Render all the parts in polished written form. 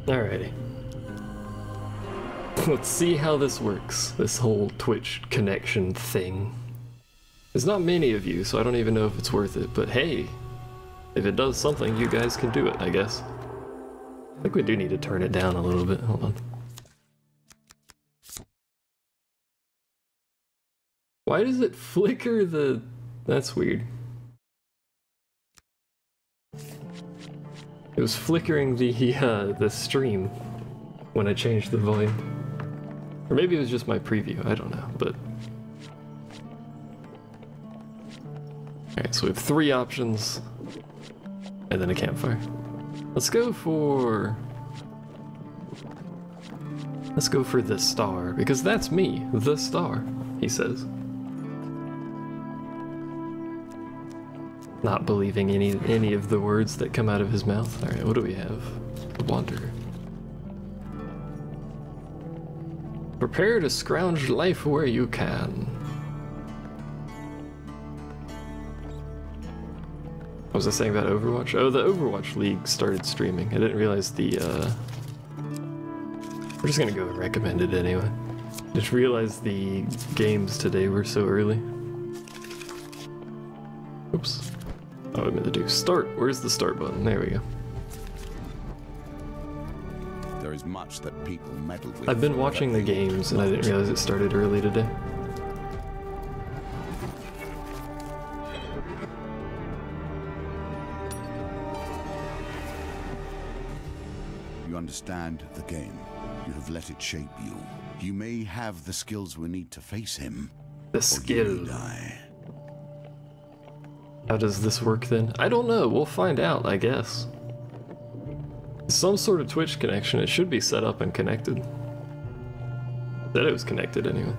Alrighty. Let's see how this works, this whole Twitch connection thing. There's not many of you, so I don't even know if it's worth it, but hey, if it does something, you guys can do it, I guess. I think we do need to turn it down a little bit. Hold on. Why does it flicker the... That's weird. It was flickering the stream when I changed the volume. Or maybe it was just my preview, I don't know, but... Alright, so we have 3 options, and then a campfire. Let's go for the star, because that's me, the star, he says. Not believing any of the words that come out of his mouth. Alright, what do we have? The Wanderer. Prepare to scrounge life where you can. What was I saying about Overwatch? Oh, the Overwatch League started streaming. I didn't realize the, we're just gonna go with recommended anyway. Just realized the games today were so early. Oops. Oh, I meant to do start. Where's the start button? There we go. There is much that people meddle with. I've been watching the games and I didn't realize it started early today. You understand the game. You have let it shape you. You may have the skills we need to face him. The skill. Or you may die. How does this work then? I don't know. We'll find out, I guess. Some sort of Twitch connection. It should be set up and connected. Said it was connected anyway.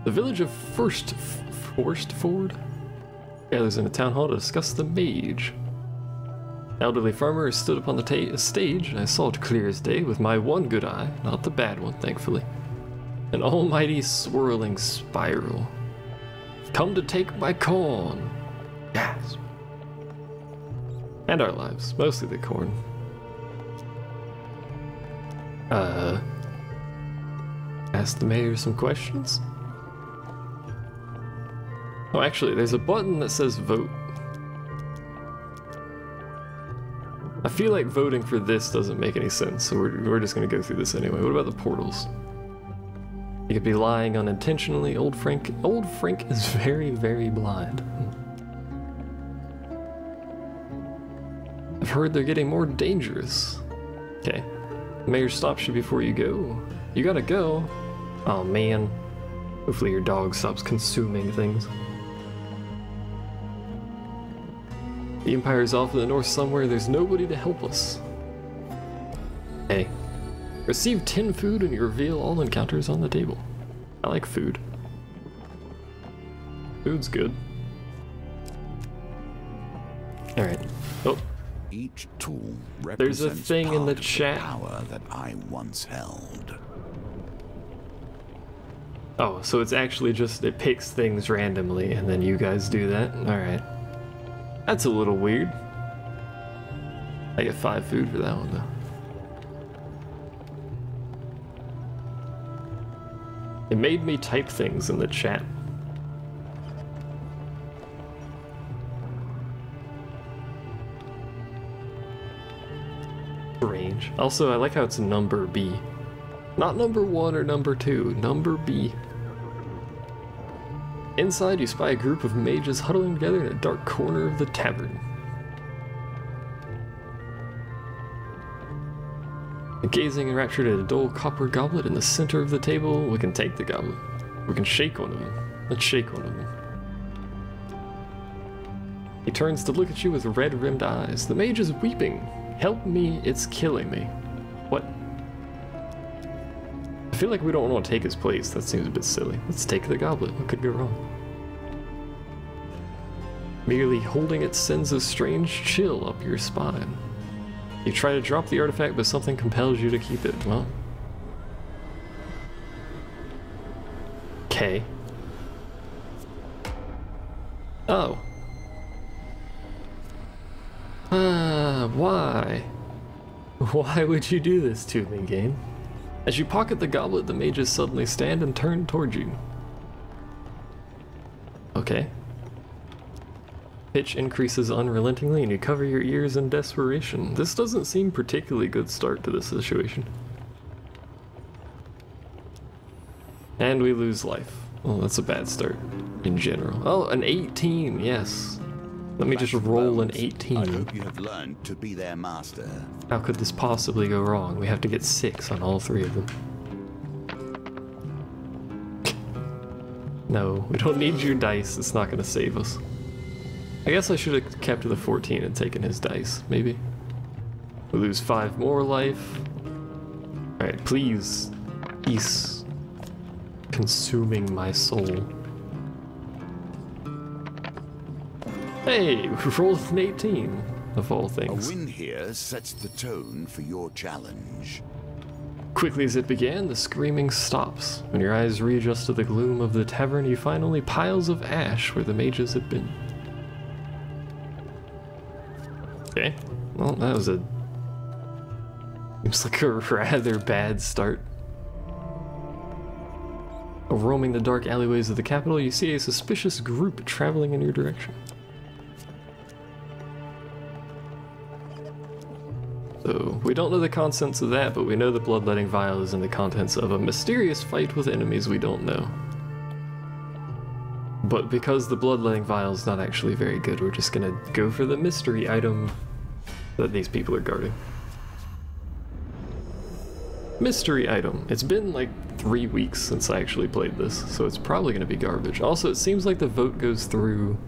The village of Forstford gathers in a town hall to discuss the mage. Elderly farmer stood upon the stage, and I saw it clear as day with my one good eye, not the bad one, thankfully. An almighty swirling spiral. Come to take my corn. Gasp. And our lives, mostly the corn. Ask the mayor some questions? Oh, actually, there's a button that says vote. I feel like voting for this doesn't make any sense, so we're just gonna go through this anyway. What about the portals? You could be lying unintentionally. Old Frank is very, very blind. I've heard they're getting more dangerous. Okay. The mayor stops you before you go. You gotta go. Oh man. Hopefully your dog stops consuming things. The Empire is off in the north somewhere. There's nobody to help us. Hey. Receive 10 food and you reveal all encounters on the table. I like food. Food's good. Alright. Oh. Each tool There's a represents thing in the part of chat. power that I once held. Oh, so it's actually just, it picks things randomly and then you guys do that? Alright. That's a little weird. I get 5 food for that one though. It made me type things in the chat. Range. Also, I like how it's number B. Not number 1 or number 2, number B. Inside, you spy a group of mages huddling together in a dark corner of the tavern. Gazing enraptured at a dull copper goblet in the center of the table, we can take the goblet. We can shake one of them. Let's shake one of them. He turns to look at you with red-rimmed eyes. The mage is weeping. Help me, it's killing me. What? I feel like we don't want to take his place. That seems a bit silly. Let's take the goblet. What could go wrong? Merely holding it sends a strange chill up your spine. You try to drop the artifact, but something compels you to keep it. Well. Okay. Oh. Why? Why would you do this to me, game? As you pocket the goblet, the mages suddenly stand and turn toward you. Okay. Pitch increases unrelentingly and you cover your ears in desperation. This doesn't seem particularly good start to this situation. And we lose life. Well, that's a bad start in general. Oh, an 18, yes. Let me just roll an 18. I hope you have learned to be their master. How could this possibly go wrong? We have to get 6 on all 3 of them. No, we don't need your dice. It's not going to save us. I guess I should have kept the 14 and taken his dice, maybe. We lose 5 more life. Alright, please. Peace. Consuming my soul. Hey, we rolled an 18, of all things. A win here sets the tone for your challenge. Quickly as it began, the screaming stops. When your eyes readjust to the gloom of the tavern, you find only piles of ash where the mages had been. Okay, well, that was seems like a rather bad start. Roaming the dark alleyways of the capital, you see a suspicious group traveling in your direction. So, we don't know the contents of that, but we know the bloodletting vial is in the contents of a mysterious fight with enemies we don't know. But because the bloodletting vial is not actually very good, we're just gonna go for the mystery item that these people are guarding. Mystery item. It's been like 3 weeks since I actually played this, so it's probably gonna be garbage. Also, it seems like the vote goes through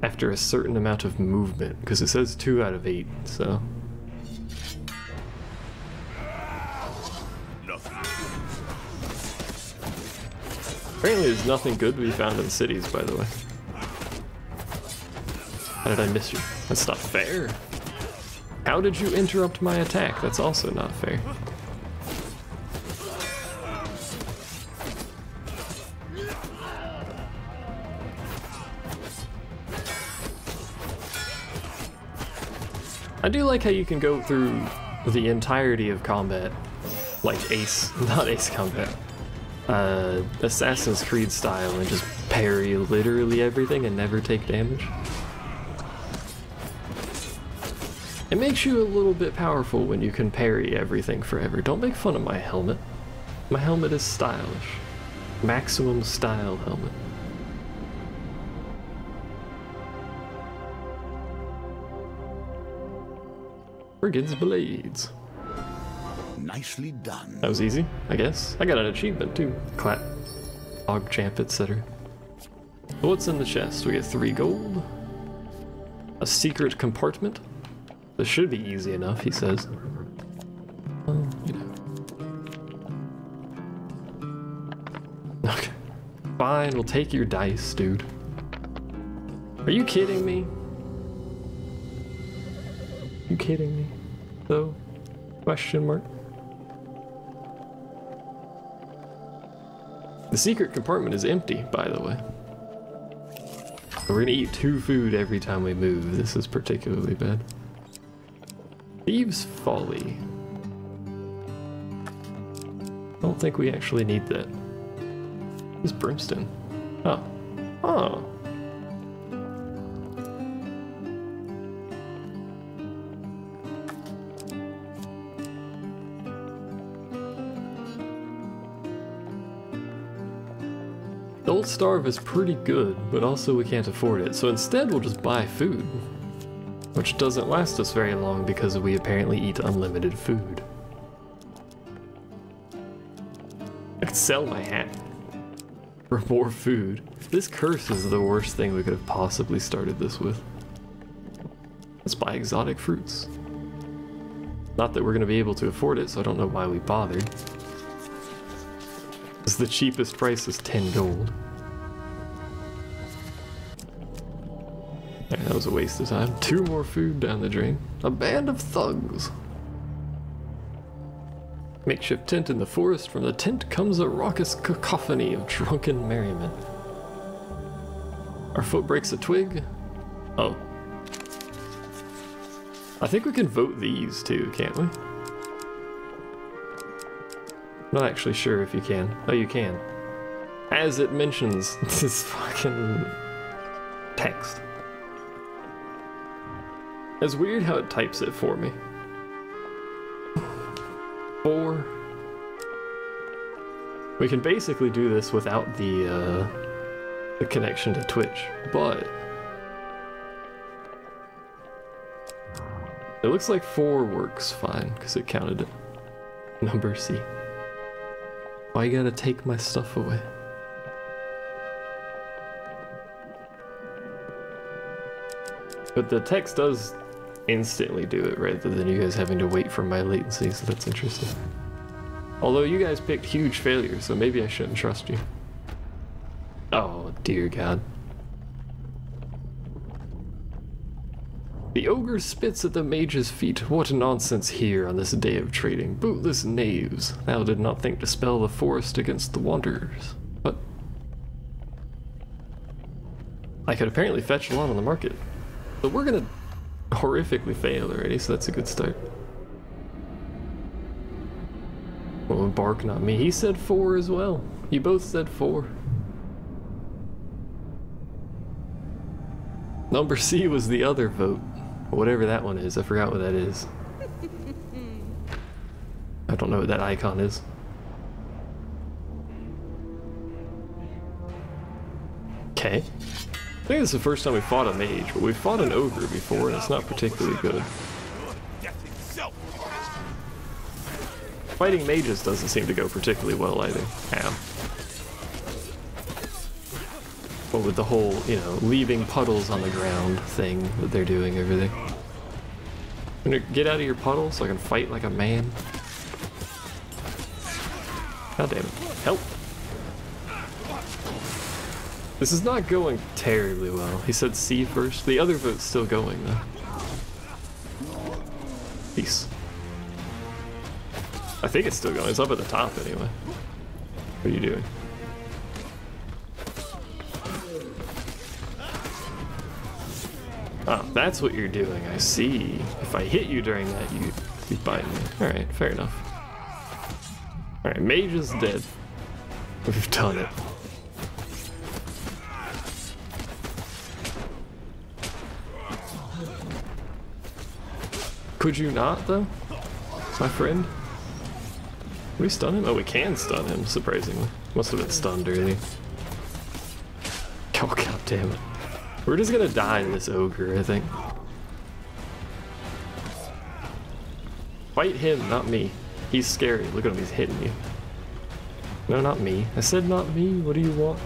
after a certain amount of movement, because it says 2 out of 8, so... Apparently there's nothing good to be found in cities, by the way. How did I miss you? That's not fair. How did you interrupt my attack? That's also not fair. I do like how you can go through the entirety of combat, like not Ace Combat, Assassin's Creed style, and just parry literally everything and never take damage. It makes you a little bit powerful when you can parry everything forever. Don't make fun of my helmet. My helmet is stylish. Maximum style helmet. Brigand's Blades. Nicely done. That was easy, I guess. I got an achievement too. Clap, Hog Champ, etc. What's in the chest? We get 3 gold. A secret compartment. This should be easy enough, he says. Well, you know. Okay. Fine, we'll take your dice, dude. Are you kidding me? You kidding me? Though? Question mark. The secret compartment is empty, by the way. We're gonna eat 2 food every time we move. This is particularly bad. Thieves' Folly. Don't think we actually need that. This brimstone. Oh. Oh. The Old Starve is pretty good, but also we can't afford it, so instead we'll just buy food. Which doesn't last us very long because we apparently eat unlimited food. I could sell my hat for more food. This curse is the worst thing we could have possibly started this with. Let's buy exotic fruits. Not that we're going to be able to afford it, so I don't know why we bothered. Because the cheapest price is 10 gold. That was a waste of time. 2 more food down the drain. A band of thugs. Makeshift tent in the forest. From the tent comes a raucous cacophony of drunken merriment. Our foot breaks a twig. Oh. I think we can vote these too, can't we? Not actually sure if you can. Oh, you can. As it mentions this fucking text. It's weird how it types it for me. 4. We can basically do this without the connection to Twitch, but it looks like 4 works fine because it counted it. Number C. Why you gotta take my stuff away? But the text does instantly do it rather than you guys having to wait for my latency, so that's interesting. Although you guys picked huge failures, so maybe I shouldn't trust you. Oh, dear God. The ogre spits at the mage's feet. What nonsense here on this day of trading. Bootless knaves. Thou did not think to spell the forest against the wanderers. But I could apparently fetch a lot on the market. But we're gonna horrifically fail already, so that's a good start. Well, bark, not me. He said 4 as well. You both said 4. Number C was the other vote. Whatever that one is, I forgot what that is. I don't know what that icon is. Okay. I think this is the first time we fought a mage, but we fought an ogre before, and it's not particularly good. Fighting mages doesn't seem to go particularly well either. Ow. But with the whole, you know, leaving puddles on the ground thing that they're doing over there. I'm gonna get out of your puddle so I can fight like a man. God damn it. Help! This is not going terribly well. He said C first. The other vote's still going though. Peace. I think it's still going. It's up at the top anyway. What are you doing? Oh, that's what you're doing. I see. If I hit you during that, you bite me. Alright, fair enough. Alright, mage is dead. We've done it. Could you not, though? My friend? Can we stun him? Oh, we can stun him, surprisingly. Must have been stunned earlier. Oh, god damn it. We're just gonna die to this ogre, I think. Fight him, not me. He's scary. Look at him, he's hitting you. No, not me. I said not me. What do you want?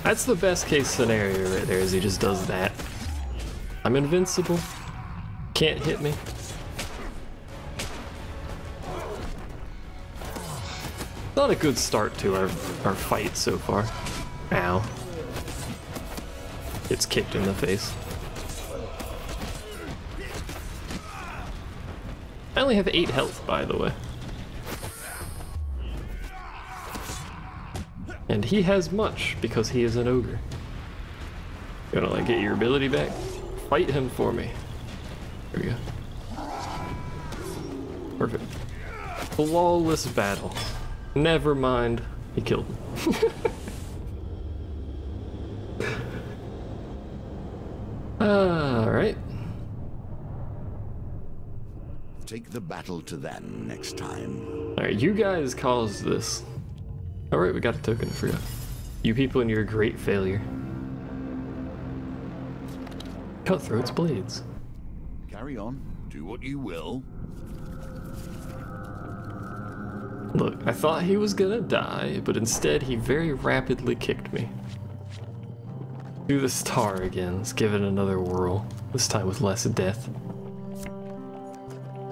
That's the best case scenario right there, is he just does that. I'm invincible. Can't hit me. Not a good start to our fight so far. Ow. It's kicked in the face. I only have 8 health, by the way. And he has much, because he is an ogre. You wanna, like, get your ability back? Fight him for me. There we go. Perfect. Flawless battle. Never mind. He killed him. Alright. Take the battle to them next time. Alright, you guys caused this. Alright, we got a token, I forgot. You people and your great failure. Cutthroat's blades. Carry on. Do what you will. Look, I thought he was gonna die, but instead he very rapidly kicked me. Do the star again. Let's give it another whirl. This time with less death.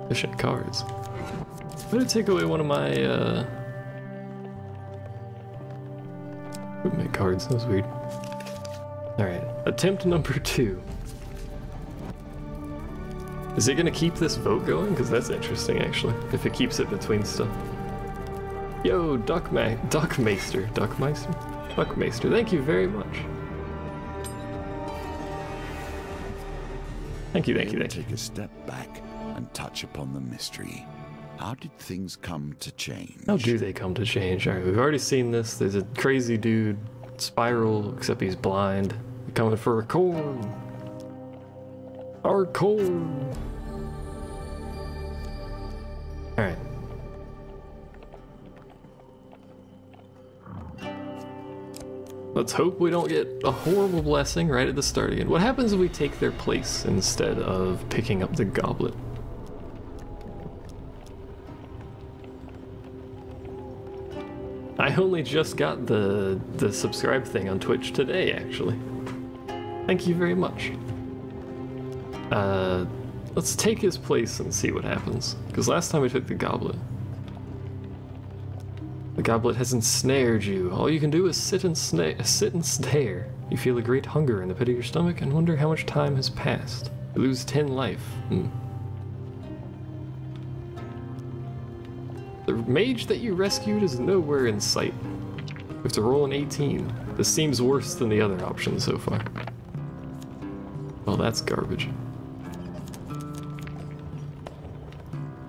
Efficient cards. I'm gonna take away one of my, movement cards. That was weird. Alright, attempt number 2. Is it gonna keep this vote going? Because that's interesting, actually. If it keeps it between stuff. Yo, Duckmeister. Thank you very much. Thank you. Take a step back and touch upon the mystery. How did things come to change? How do they come to change? Alright, we've already seen this. There's a crazy dude, Spiral, except he's blind. Coming for a corn. Our corn. Alright. Let's hope we don't get a horrible blessing right at the start again. What happens if we take their place instead of picking up the goblet? I only just got the subscribe thing on Twitch today, actually. Thank you very much. Let's take his place and see what happens. Because last time we took the goblet. The goblet has ensnared you. All you can do is sit and stare. You feel a great hunger in the pit of your stomach and wonder how much time has passed. You lose 10 life. The mage that you rescued is nowhere in sight. You have to roll an 18. This seems worse than the other options so far. Well, that's garbage.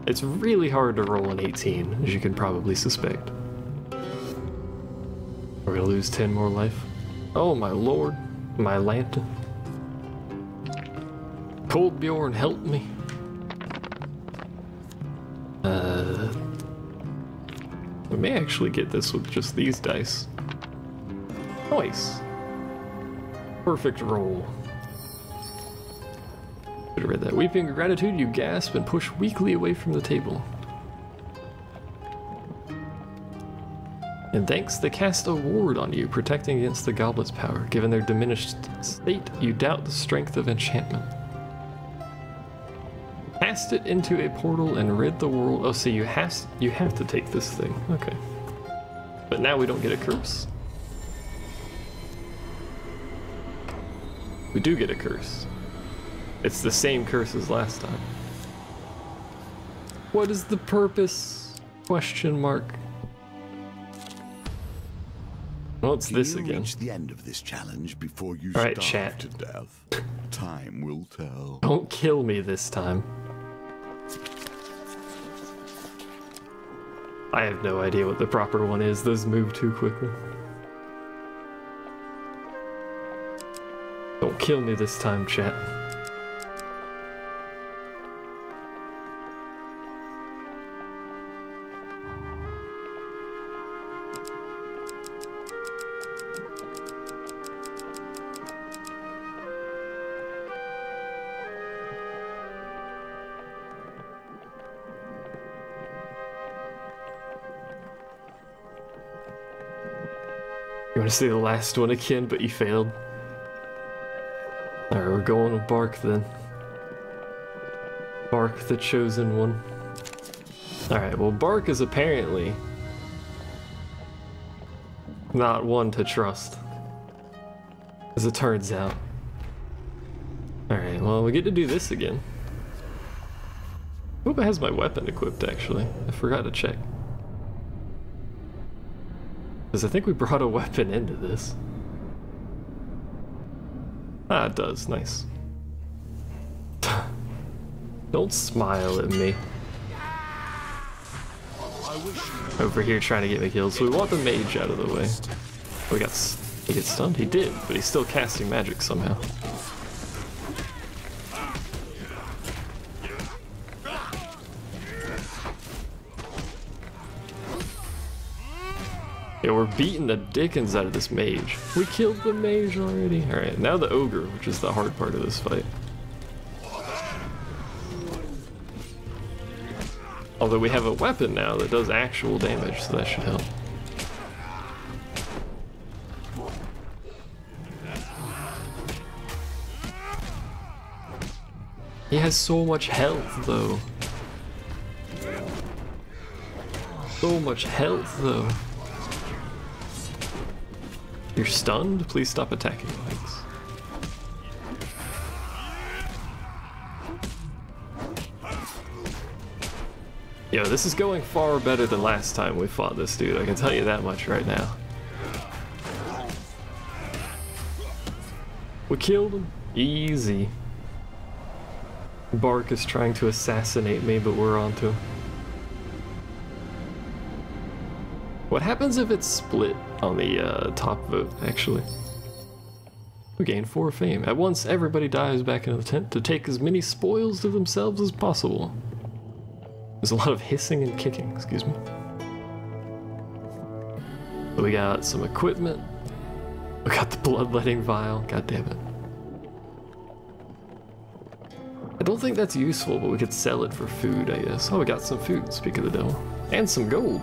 It's really hard to roll an 18, as you can probably suspect. We're gonna lose 10 more life. Oh my lord, my lanta. Cold Bjorn, help me. We may actually get this with just these dice. Nice. Perfect roll. Should have read that. Weeping gratitude, you gasp and push weakly away from the table. And thanks, they cast a ward on you, protecting against the goblet's power. Given their diminished state, you doubt the strength of enchantment. Cast it into a portal and rid the world. Oh, see, you have to take this thing. Okay. But now we don't get a curse. We do get a curse. It's the same curse as last time. What is the purpose? Question mark. Well, it's this again. Reach the end of this challenge before you All right, starve chat. to death. Time will tell. Don't kill me this time. I have no idea what the proper one is. Those move too quickly. Don't kill me this time, chat. You want to see the last one again, but you failed? Alright, we're going with Bark then. Bark, the chosen one. Alright, well, Bark is apparently not one to trust, as it turns out. Alright, well, we get to do this again. I hope it has my weapon equipped, actually. I forgot to check. Because I think we brought a weapon into this. Ah, it does. Nice. Don't smile at me. Over here trying to get me killed. So we want the mage out of the way. Oh, he gets stunned? He did, but he's still casting magic somehow. Yeah, we're beating the dickens out of this mage. We killed the mage already. Alright, now the ogre, which is the hard part of this fight. Although we have a weapon now that does actual damage, so that should help. He has so much health, though. So much health, though. You're stunned? Please stop attacking. Thanks. Yo, this is going far better than last time we fought this dude, I can tell you that much right now. We killed him. Easy. Bark is trying to assassinate me, but we're onto him. What happens if it's split on the top vote, actually? We gain 4 fame. At once, everybody dives back into the tent to take as many spoils to themselves as possible. There's a lot of hissing and kicking, excuse me. So we got some equipment. We got the bloodletting vial, god damn it. I don't think that's useful, but we could sell it for food, I guess. Oh, we got some food, speak of the devil. And some gold.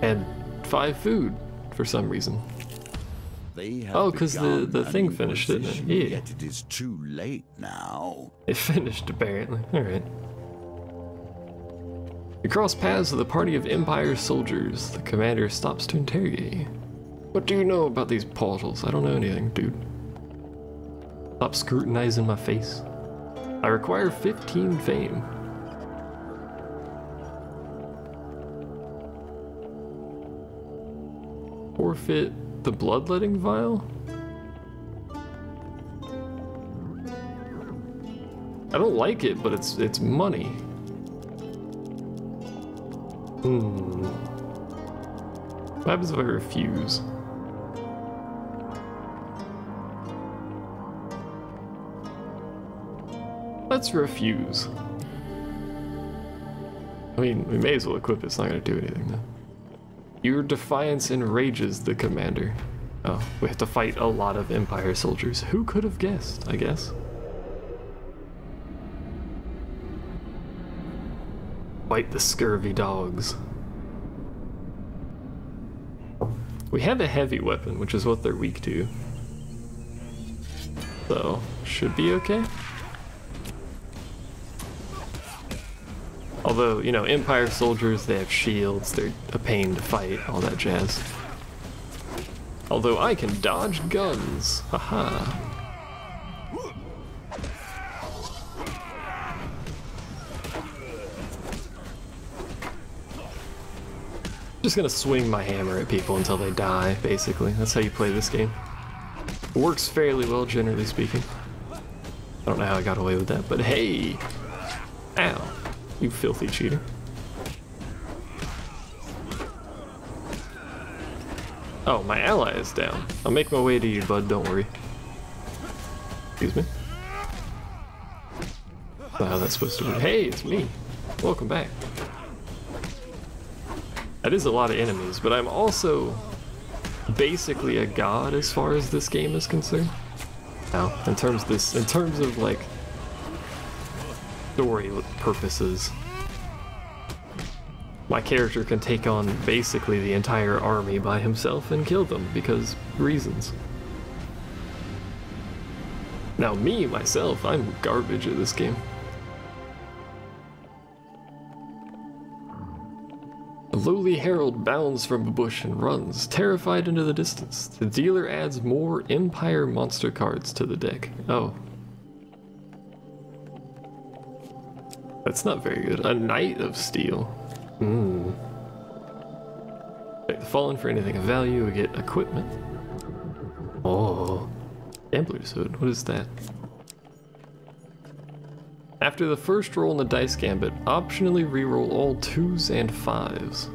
And 5 food, for some reason. Oh, because the thing finished, didn't it? Yeah. Yet it is too late now. It finished, apparently. Alright. You cross paths with a party of Empire soldiers. The commander stops to interrogate you. What do you know about these portals? I don't know anything, dude. Stop scrutinizing my face. I require 15 fame. Forfeit the bloodletting vial? I don't like it, but it's money. What happens if I refuse? Let's refuse. I mean, we may as well equip it, it's not gonna do anything though. Your defiance enrages the commander. Oh, we have to fight a lot of Empire soldiers. Who could have guessed, I guess? Fight the scurvy dogs. We have a heavy weapon, which is what they're weak to. So, should be okay. Although, you know, Empire soldiers, they have shields, they're a pain to fight, all that jazz. Although I can dodge guns, haha. Just gonna swing my hammer at people until they die, basically. That's how you play this game. It works fairly well, generally speaking. I don't know how I got away with that, but hey! Ow. You filthy cheater. Oh, my ally is down. I'll make my way to you, bud, don't worry. Excuse me. Wow, that's supposed to be. Hey, it's me. Welcome back. That is a lot of enemies, but I'm also basically a god as far as this game is concerned. Now, in terms of like story purposes, my character can take on basically the entire army by himself and kill them because reasons. Now me, myself, I'm garbage at this game. A lowly herald bounds from a bush and runs, terrified into the distance. The dealer adds more Empire monster cards to the deck. Oh. That's not very good. A Knight of Steel. Take the Fallen for anything of value, we get equipment. Oh. Gambler's Hood, what is that? After the first roll in the dice gambit, optionally reroll all 2s and 5s.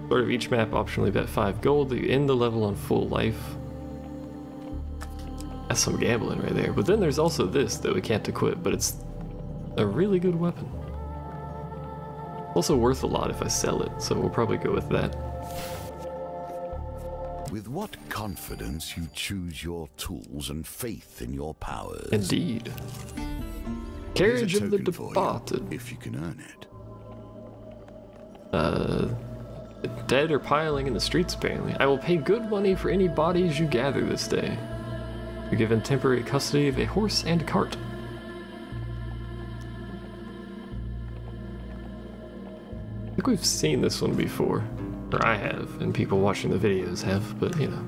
Start of each map, optionally bet 5 gold, you end the level on full life. That's some gambling right there. But then there's also this that we can't equip, but it's a really good weapon. Also worth a lot if I sell it, so we'll probably go with that. With what confidence you choose your tools and faith in your powers. Indeed. Carriage of the Departed. If you can earn it. The dead are piling in the streets, apparently. I will pay good money for any bodies you gather this day. You're given temporary custody of a horse and cart. I think we've seen this one before. Or I have, and people watching the videos have, but you know.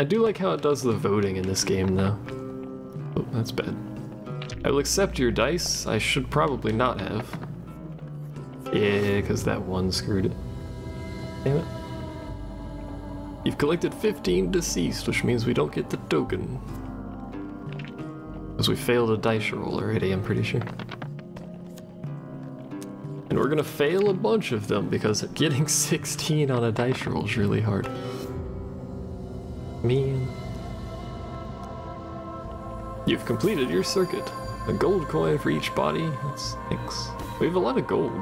I do like how it does the voting in this game, though. Oh, that's bad. I will accept your dice. I should probably not have. Yeah, because that one screwed it. Damn it. You've collected 15 deceased, which means we don't get the token. Because we failed a dice roll already, I'm pretty sure. And we're gonna fail a bunch of them because getting 16 on a dice roll is really hard. Man. You've completed your circuit. A gold coin for each body. That's thanks. We have a lot of gold.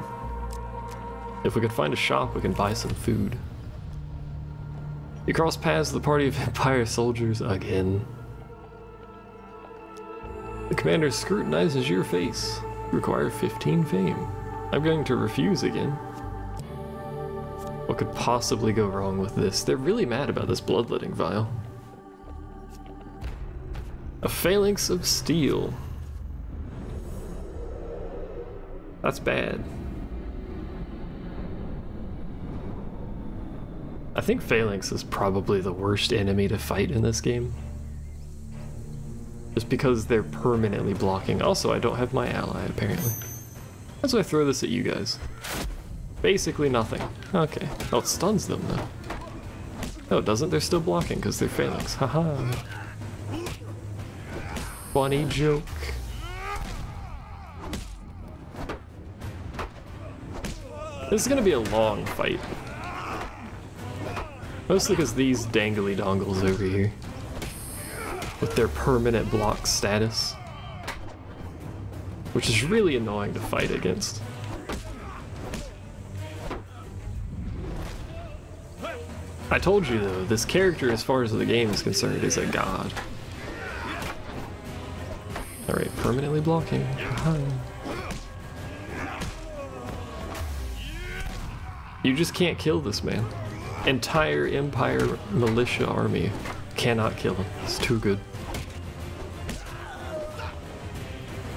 If we could find a shop, we can buy some food. You cross paths with the party of Empire soldiers again. The commander scrutinizes your face. You require 15 fame. I'm going to refuse again. What could possibly go wrong with this? They're really mad about this bloodletting vial. A phalanx of steel. That's bad. I think phalanx is probably the worst enemy to fight in this game. Just because they're permanently blocking. Also, I don't have my ally, apparently. How do I throw this at you guys? Basically nothing. Okay. Oh, it stuns them, though. No, it doesn't. They're still blocking because they're phalanx. Haha. Funny joke. This is gonna be a long fight. Mostly because these dangly dongles over here. With their permanent block status. Which is really annoying to fight against. I told you though, this character as far as the game is concerned is a god. Alright, permanently blocking. You just can't kill this man. Entire Empire militia army cannot kill him. It's too good.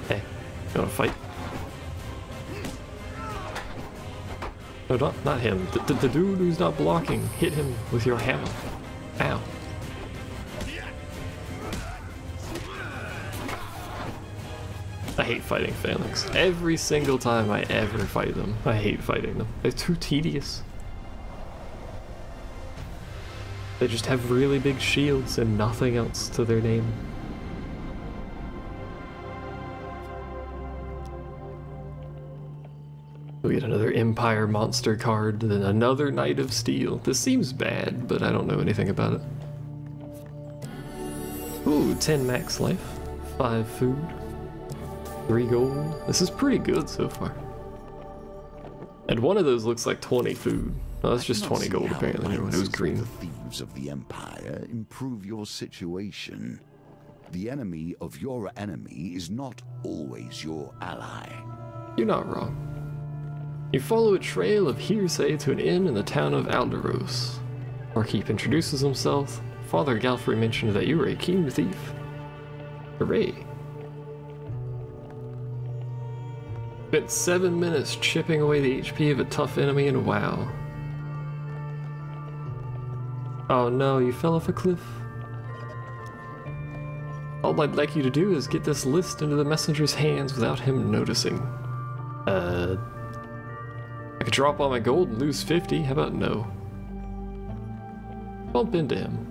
Hey, you wanna fight? No, not him. The dude who's not blocking. Hit him with your hammer. Ow. I hate fighting phalanx. Every single time I ever fight them, I hate fighting them. They're too tedious. They just have really big shields and nothing else to their name. We get another Empire monster card, then another Knight of Steel. This seems bad, but I don't know anything about it. Ooh, 10 max life, 5 food, 3 gold. This is pretty good so far. And one of those looks like 20 food. Oh, that's just 20 gold apparently. It was green. The thieves of the Empire improve your situation. The enemy of your enemy is not always your ally. You're not wrong. You follow a trail of hearsay to an inn in the town of Alderos. Barkeep introduces himself. Father Galfrey mentioned that you were a keen thief. Hooray. Spent 7 minutes chipping away the HP of a tough enemy and wow. Oh no, you fell off a cliff. All I'd like you to do is get this list into the messenger's hands without him noticing. I could drop all my gold and lose 50, how about no? Bump into him.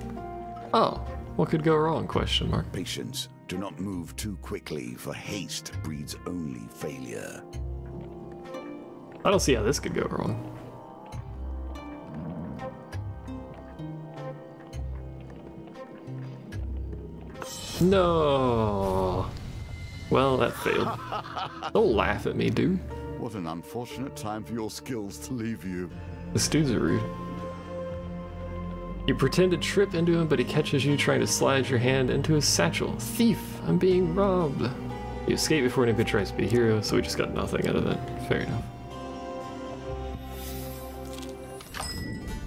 Oh, what could go wrong, question mark. Patience. Do not move too quickly, for haste breeds only failure. I don't see how this could go wrong. No. Well, that failed. Don't laugh at me, dude. What an unfortunate time for your skills to leave you. This dude's rude. You pretend to trip into him, but he catches you trying to slide your hand into his satchel. Thief! I'm being robbed. You escape before anybody tries to be a hero, so we just got nothing out of that. Fair enough.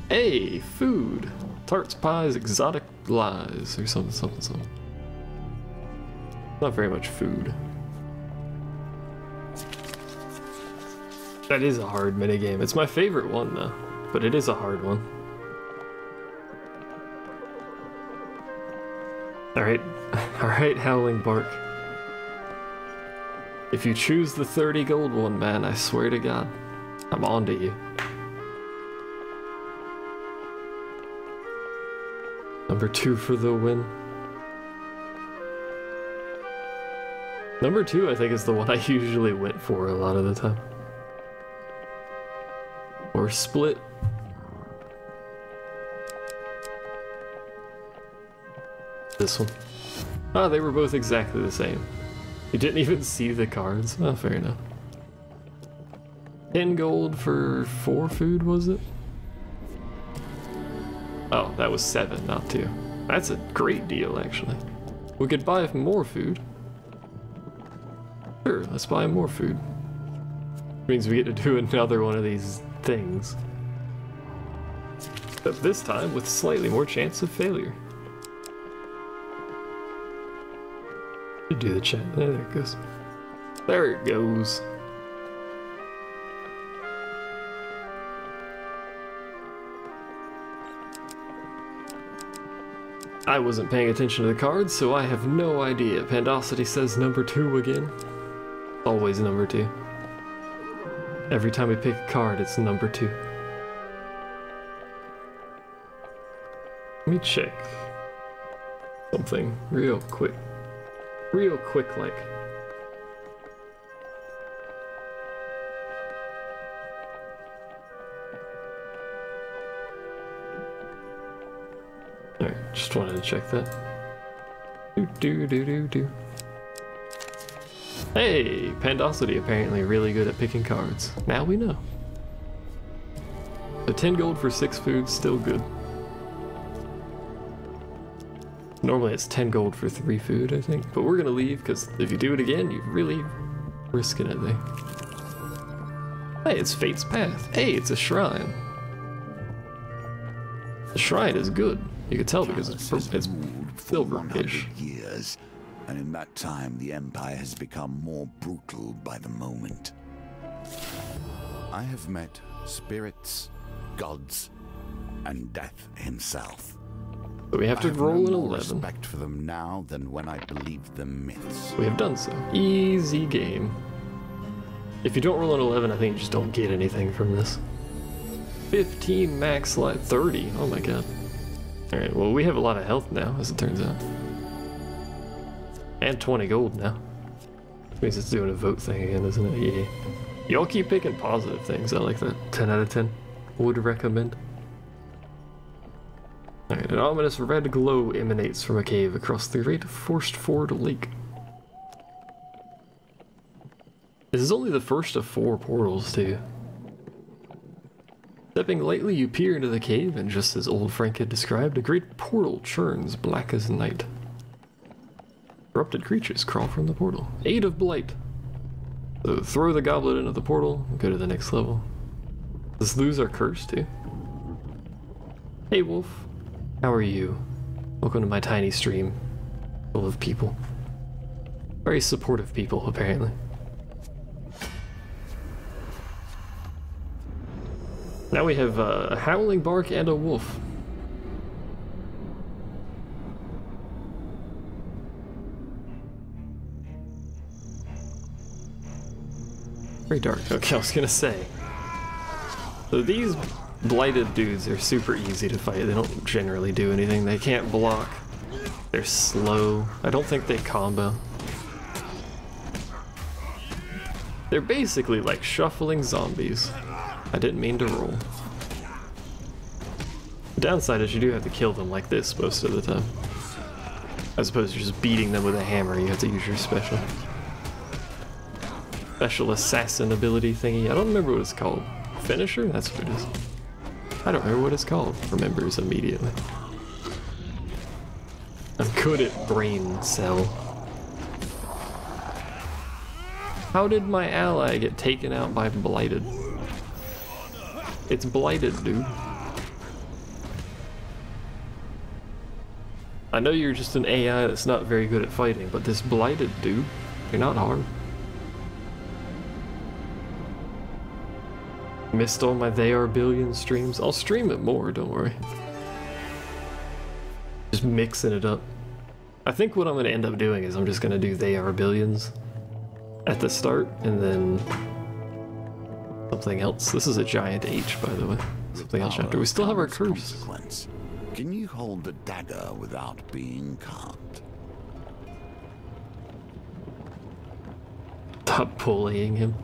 Hey! Food! Tarts, pies, exotic lies, or something. Not very much food. That is a hard minigame. It's my favorite one, though. But it is a hard one. Alright, alright, Howling Bark. If you choose the 30 gold one, man, I swear to God, I'm on to you. Number 2 for the win. Number 2, I think, is the one I usually went for a lot of the time. Or split. This one. Ah, they were both exactly the same. You didn't even see the cards. Oh, fair enough. 10 gold for 4 food, was it? Oh, that was 7, not 2. That's a great deal, actually. We could buy more food. Sure, let's buy more food. Means we get to do another one of these things. But this time with slightly more chance of failure. You do the chat. There it goes. There it goes. I wasn't paying attention to the cards, so I have no idea. Pandosity says number 2 again. Always number 2. Every time we pick a card, it's number 2. Let me check something real quick. Real quick, like. Alright, just wanted to check that. Do. Hey, Pandosity apparently really good at picking cards. Now we know. So 10 gold for 6 food, still good. Normally it's 10 gold for 3 food, I think. But we're gonna leave, because if you do it again, you're really risking it there. Hey, it's Fate's Path. Hey, it's a shrine. The shrine is good. You can tell because it's silver-ish. Years, and in that time the Empire has become more brutal by the moment. I have met spirits, gods, and death himself. But we have to roll an 11. Respect for them now than when I believed them myths. We have done so. Easy game. If you don't roll an 11, I think you just don't get anything from this. 15 max life, 30. Oh my god. Alright, well we have a lot of health now, as it turns out. And 20 gold now. Which means it's doing a vote thing again, isn't it? Yeah. Y'all keep picking positive things. I like that. 10 out of 10. Would recommend. Alright, an ominous red glow emanates from a cave across the great forced ford lake. This is only the first of 4 portals, too. Stepping lightly, you peer into the cave, and just as old Frank had described, a great portal churns black as night. Corrupted creatures crawl from the portal. 8 of blight. So throw the goblet into the portal, and go to the next level. Let's lose our curse, too. Hey, Wolf. How are you? Welcome to my tiny stream. Full of people. Very supportive people, apparently. Now we have a howling bark and a wolf. Very dark. Okay, I was gonna say. So these blighted dudes are super easy to fight. They don't generally do anything. They can't block. They're slow. I don't think they combo. They're basically like shuffling zombies. I didn't mean to roll. The downside is you do have to kill them like this most of the time. As opposed to just beating them with a hammer, you have to use your special assassin ability thingy. I don't remember what it's called. Finisher? That's what it is. I don't remember what it's called. Remembers immediately. I'm good at brain cell. How did my ally get taken out by blighted? It's blighted, dude. I know you're just an AI that's not very good at fighting, but this blighted dude, you're not hard. Missed all my They Are Billion streams. I'll stream it more, don't worry. Just mixing it up. I think what I'm going to end up doing is I'm just going to do They Are Billions at the start, and then something else. This is a giant H, by the way. Something else after. We still have our curse. Consequence. Can you hold a dagger without being carved? Stop bullying him.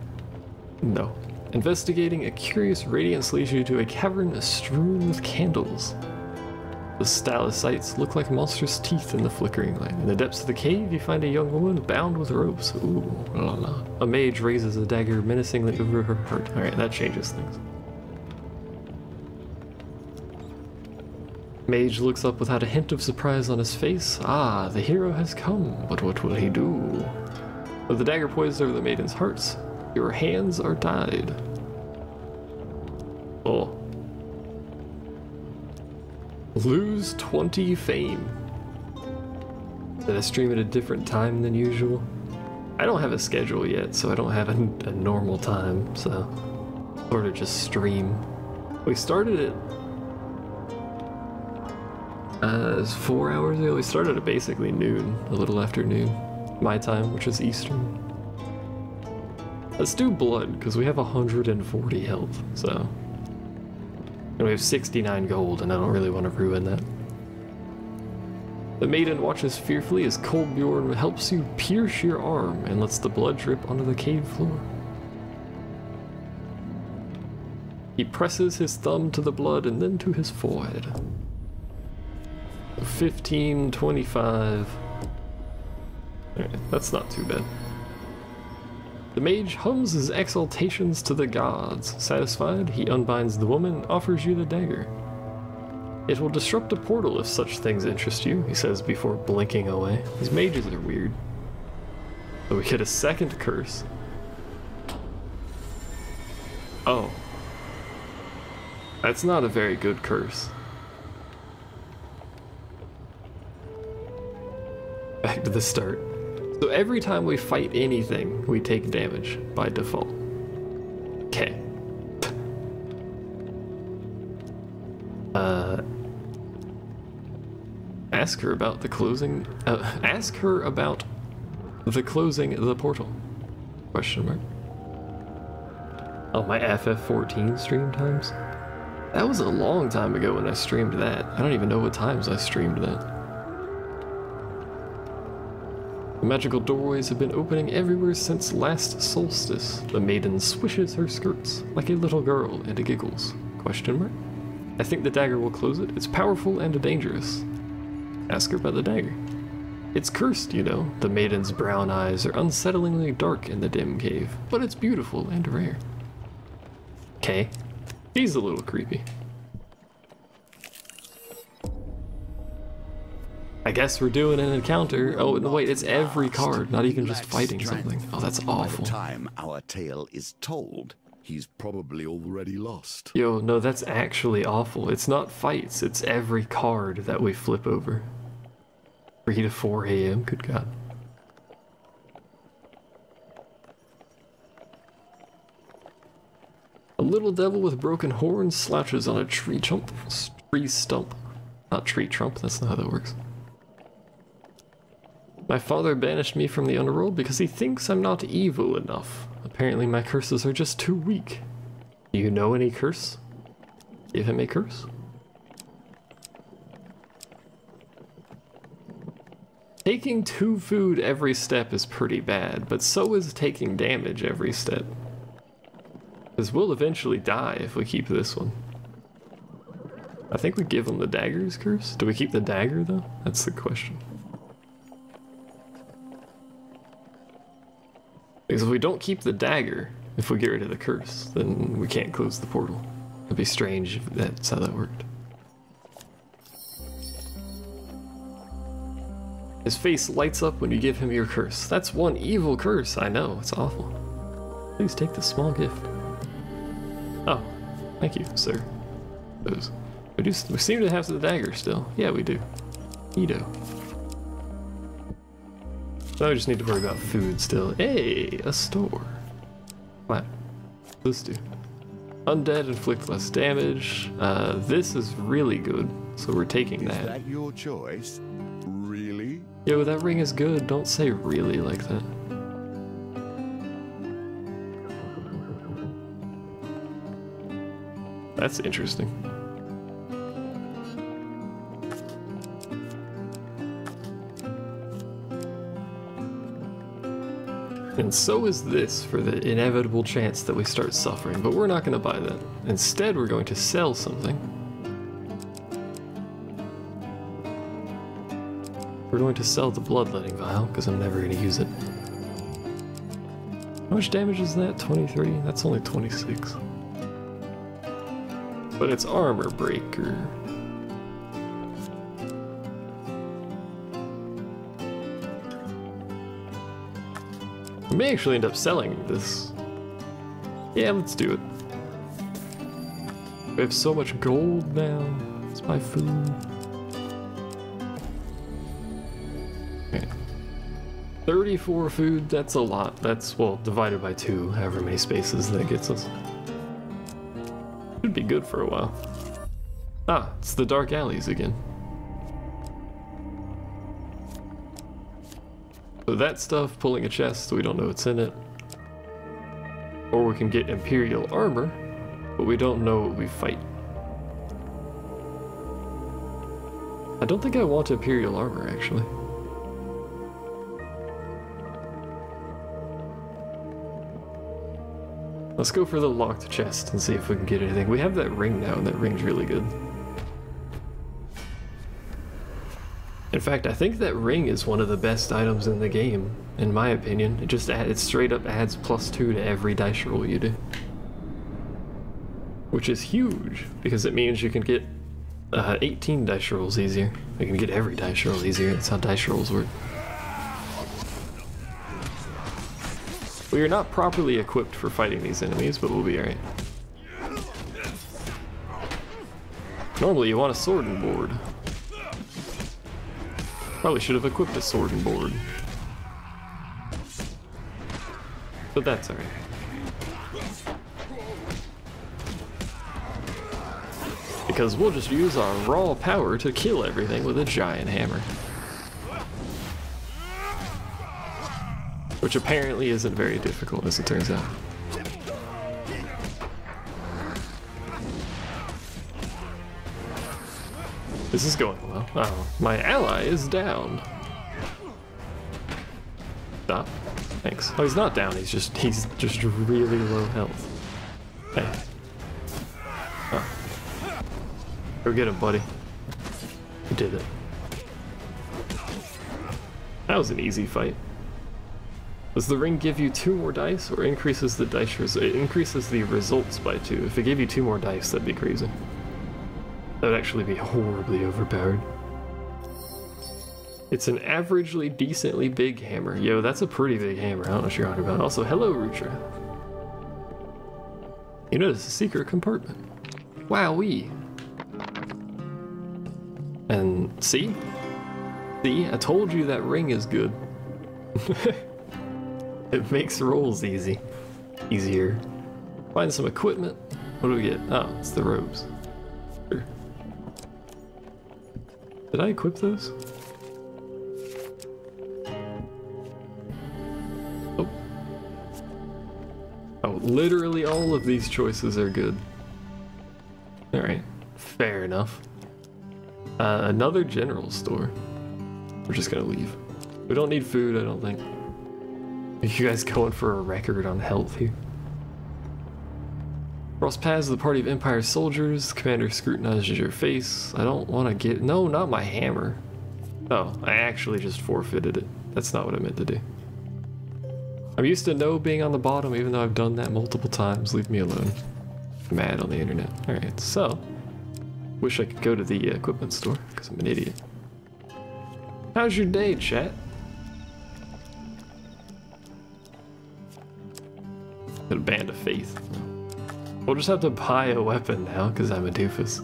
No. Investigating a curious radiance leads you to a cavern strewn with candles. The stalactites look like monstrous teeth in the flickering light. In the depths of the cave, you find a young woman bound with ropes. Ooh, la la. A mage raises a dagger menacingly over her heart. Alright, that changes things. Mage looks up without a hint of surprise on his face. Ah, the hero has come, but what will he do? With the dagger poised over the maiden's hearts, your hands are tied. Oh. Lose 20 fame. Did I stream at a different time than usual? I don't have a schedule yet, so I don't have a normal time, so sort of just stream. We started it it's 4 hours ago. We started at basically noon, a little after noon, my time, which is Eastern. Let's do blood, because we have 140 health, so. And we have 69 gold, and I don't really want to ruin that. The maiden watches fearfully as Kolbjorn helps you pierce your arm and lets the blood drip onto the cave floor. He presses his thumb to the blood and then to his forehead. 15, 25. Alright, that's not too bad. The mage hums his exaltations to the gods. Satisfied, he unbinds the woman and offers you the dagger. It will disrupt a portal if such things interest you, he says before blinking away. These mages are weird. So we get a second curse. Oh. That's not a very good curse. Back to the start. So every time we fight anything, we take damage by default. Okay. Ask her about the closing. Ask her about the closing the portal. Question mark. Oh, my FF14 stream times? That was a long time ago when I streamed that. I don't even know what times I streamed that. The magical doorways have been opening everywhere since last solstice. The maiden swishes her skirts like a little girl and giggles. Question mark? I think the dagger will close it. It's powerful and dangerous. Ask her about the dagger. It's cursed, you know. The maiden's brown eyes are unsettlingly dark in the dim cave, but it's beautiful and rare. Okay. He's a little creepy. I guess we're doing an encounter. Oh, no, wait, it's every card, not even just fighting something. Oh, that's awful. By the time our tale is told, he's probably already lost. Yo, no, that's actually awful. It's not fights, it's every card that we flip over. 3 to 4 a.m., good God. A little devil with broken horns slouches on a tree stump. Not tree trump, that's not how that works. My father banished me from the underworld because he thinks I'm not evil enough. Apparently my curses are just too weak. Do you know any curse? Give him a curse? Taking 2 food every step is pretty bad, but so is taking damage every step. Because we'll eventually die if we keep this one. I think we give him the dagger's curse. Do we keep the dagger though? That's the question. Because if we don't keep the dagger, if we get rid of the curse, then we can't close the portal. It'd be strange if that's how that worked. His face lights up when you give him your curse. That's one evil curse, I know, it's awful. Please take this small gift. Oh, thank you, sir. We seem to have the dagger still. Yeah, we do. Neato. Now we just need to worry about food still. Hey, a store. What? Let's do. Undead inflict less damage. This is really good, so we're taking that. Is that your choice? Really? Yo, that ring is good. Don't say really like that. That's interesting. And so is this for the inevitable chance that we start suffering, but we're not going to buy that. Instead, we're going to sell something. We're going to sell the bloodletting vial, because I'm never going to use it. How much damage is that? 23? That's only 26. But it's armor breaker. I may actually end up selling this. Yeah, let's do it. We have so much gold now. Let's buy food. Okay. 34 food, that's a lot. That's, well, divided by 2, however many spaces that gets us. Should be good for a while. Ah, it's the dark alleys again. So that stuff, pulling a chest, we don't know what's in it. Or we can get Imperial armor, but we don't know what we fight. I don't think I want Imperial armor, actually. Let's go for the locked chest and see if we can get anything. We have that ring now, and that ring's really good. In fact, I think that ring is one of the best items in the game, in my opinion. It straight up adds +2 to every dice roll you do. Which is huge, because it means you can get 18 dice rolls easier. You can get every dice roll easier. That's how dice rolls work. We are not properly equipped for fighting these enemies, but we'll be alright. Normally you want a sword and board. Probably should have equipped a sword and board. But that's alright. Because we'll just use our raw power to kill everything with a giant hammer. Which apparently isn't very difficult, as it turns out. This is going well. Oh, my ally is down. Stop. Thanks. Oh, he's not down. He's just really low health. Hey. Oh. Go get him, buddy. You did it. That was an easy fight. Does the ring give you 2 more dice, or increases the dice it increases the results by 2? If it gave you 2 more dice, that'd be crazy. That would actually be horribly overpowered. It's an averagely decently big hammer. Yo, that's a pretty big hammer. I don't know what you're talking about. Also, hello, Rutra. You know, it's a secret compartment. Wowee. And see? See, I told you that ring is good. It makes rolls easier. Find some equipment. What do we get? Oh, it's the robes. Sure. Did I equip those? Oh. Oh, literally all of these choices are good. Alright, fair enough. Another general store. We're just gonna leave. We don't need food, I don't think. Are you guys going for a record on health here? Cross paths with a party of Empire soldiers. The commander scrutinizes your face. I don't want to get... No, not my hammer. Oh, I actually just forfeited it. That's not what I meant to do. I'm used to no being on the bottom, even though I've done that multiple times. Leave me alone. I'm mad on the internet. Alright, so... Wish I could go to the equipment store, because I'm an idiot. How's your day, chat? Got a band of faith. We'll just have to buy a weapon now, because I'm a doofus.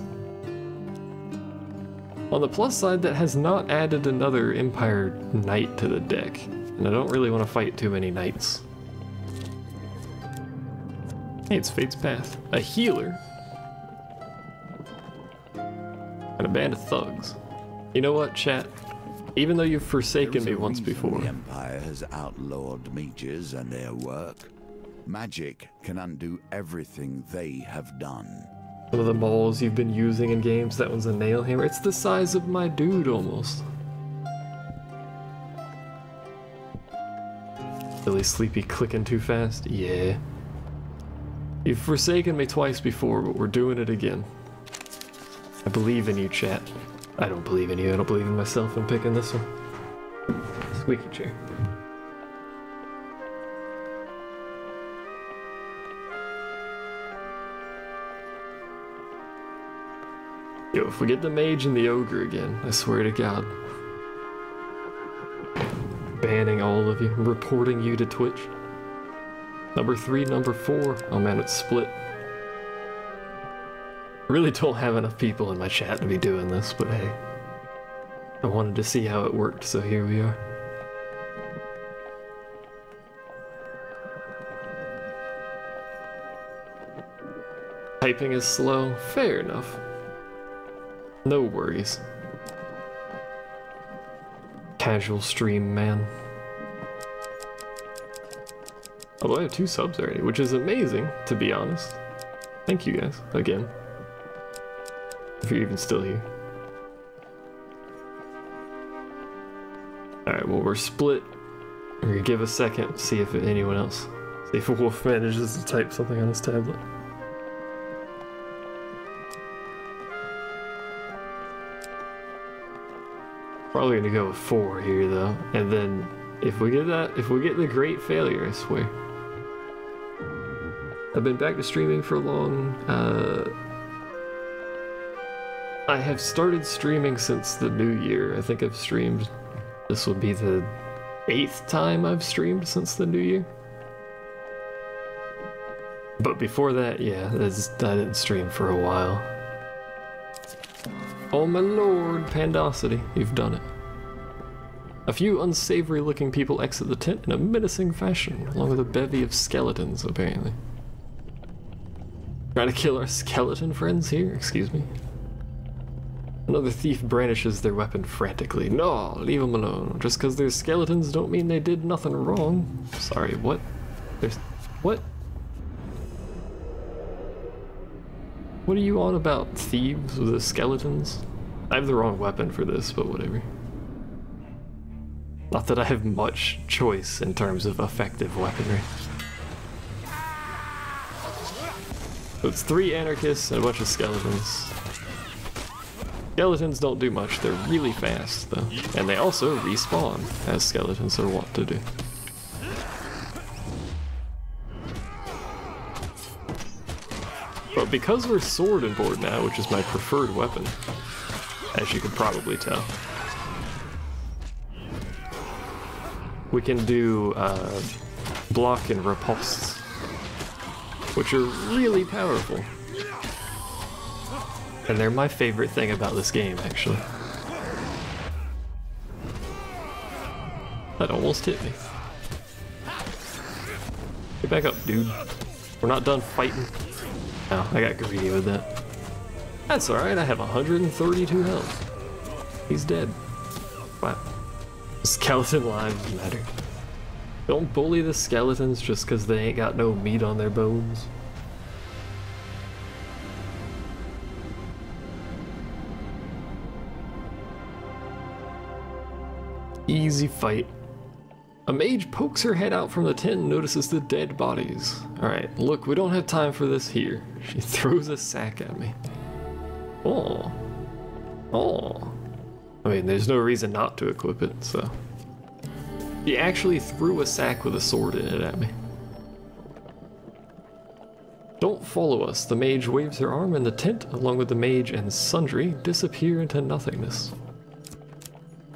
On the plus side, that has not added another Empire Knight to the deck, and I don't really want to fight too many Knights. Hey, it's Fate's Path. A healer. And a band of thugs. You know what, chat? Even though you've forsaken me There is a once reason before. The Empire has outlawed mages and their work. Magic can undo everything they have done. Some of the mauls you've been using in games, that one's a nail hammer. It's the size of my dude almost. Really sleepy, clicking too fast? Yeah. You've forsaken me twice before, but we're doing it again. I believe in you, chat. I don't believe in you, I don't believe in myself. I'm picking this one. Squeaky chair. Yo, if we get the mage and the ogre again, I swear to God. Banning all of you, reporting you to Twitch. Number 3, number 4. Oh man, it's split. I really don't have enough people in my chat to be doing this, but hey. I wanted to see how it worked, so here we are. Typing is slow, fair enough. No worries. Casual stream, man. Although I have 2 subs already, which is amazing, to be honest. Thank you guys, again. If you're even still here. Alright, well we're split. We're gonna give a second, see if anyone else. See if Wolf manages to type something on his tablet. Probably gonna go with 4 here though, and then if we get the great failure, I swear. I've been back to streaming for long. I have started streaming since the new year. I think I've streamed. This will be the 8th time I've streamed since the new year. But before that, yeah, I didn't stream for a while. Oh my lord, Pandosity, you've done it. A few unsavory looking people exit the tent in a menacing fashion, along with a bevy of skeletons, apparently. Trying to kill our skeleton friends here? Excuse me? Another thief brandishes their weapon frantically. No, leave them alone. Just because they're skeletons don't mean they did nothing wrong. Sorry, what? What? What are you on about, thieves with the skeletons? I have the wrong weapon for this, but whatever. Not that I have much choice in terms of effective weaponry. So it's 3 anarchists and a bunch of skeletons. Skeletons don't do much, they're really fast though. And they also respawn, as skeletons are wont to do. But because we're sword and board now, which is my preferred weapon, as you could probably tell, we can do block and riposte, which are really powerful. And they're my favorite thing about this game, actually. That almost hit me. Get back up, dude. We're not done fighting. Oh, I got greedy with that. That's alright, I have 132 health. He's dead. Wow. Skeleton lives matter. Don't bully the skeletons just because they ain't got no meat on their bones. Easy fight. A mage pokes her head out from the tent and notices the dead bodies. Alright, look, we don't have time for this here. She throws a sack at me. Oh. Oh. I mean, there's no reason not to equip it, so. She actually threw a sack with a sword in it at me. Don't follow us. The mage waves her arm and the tent, along with the mage and sundry, disappear into nothingness.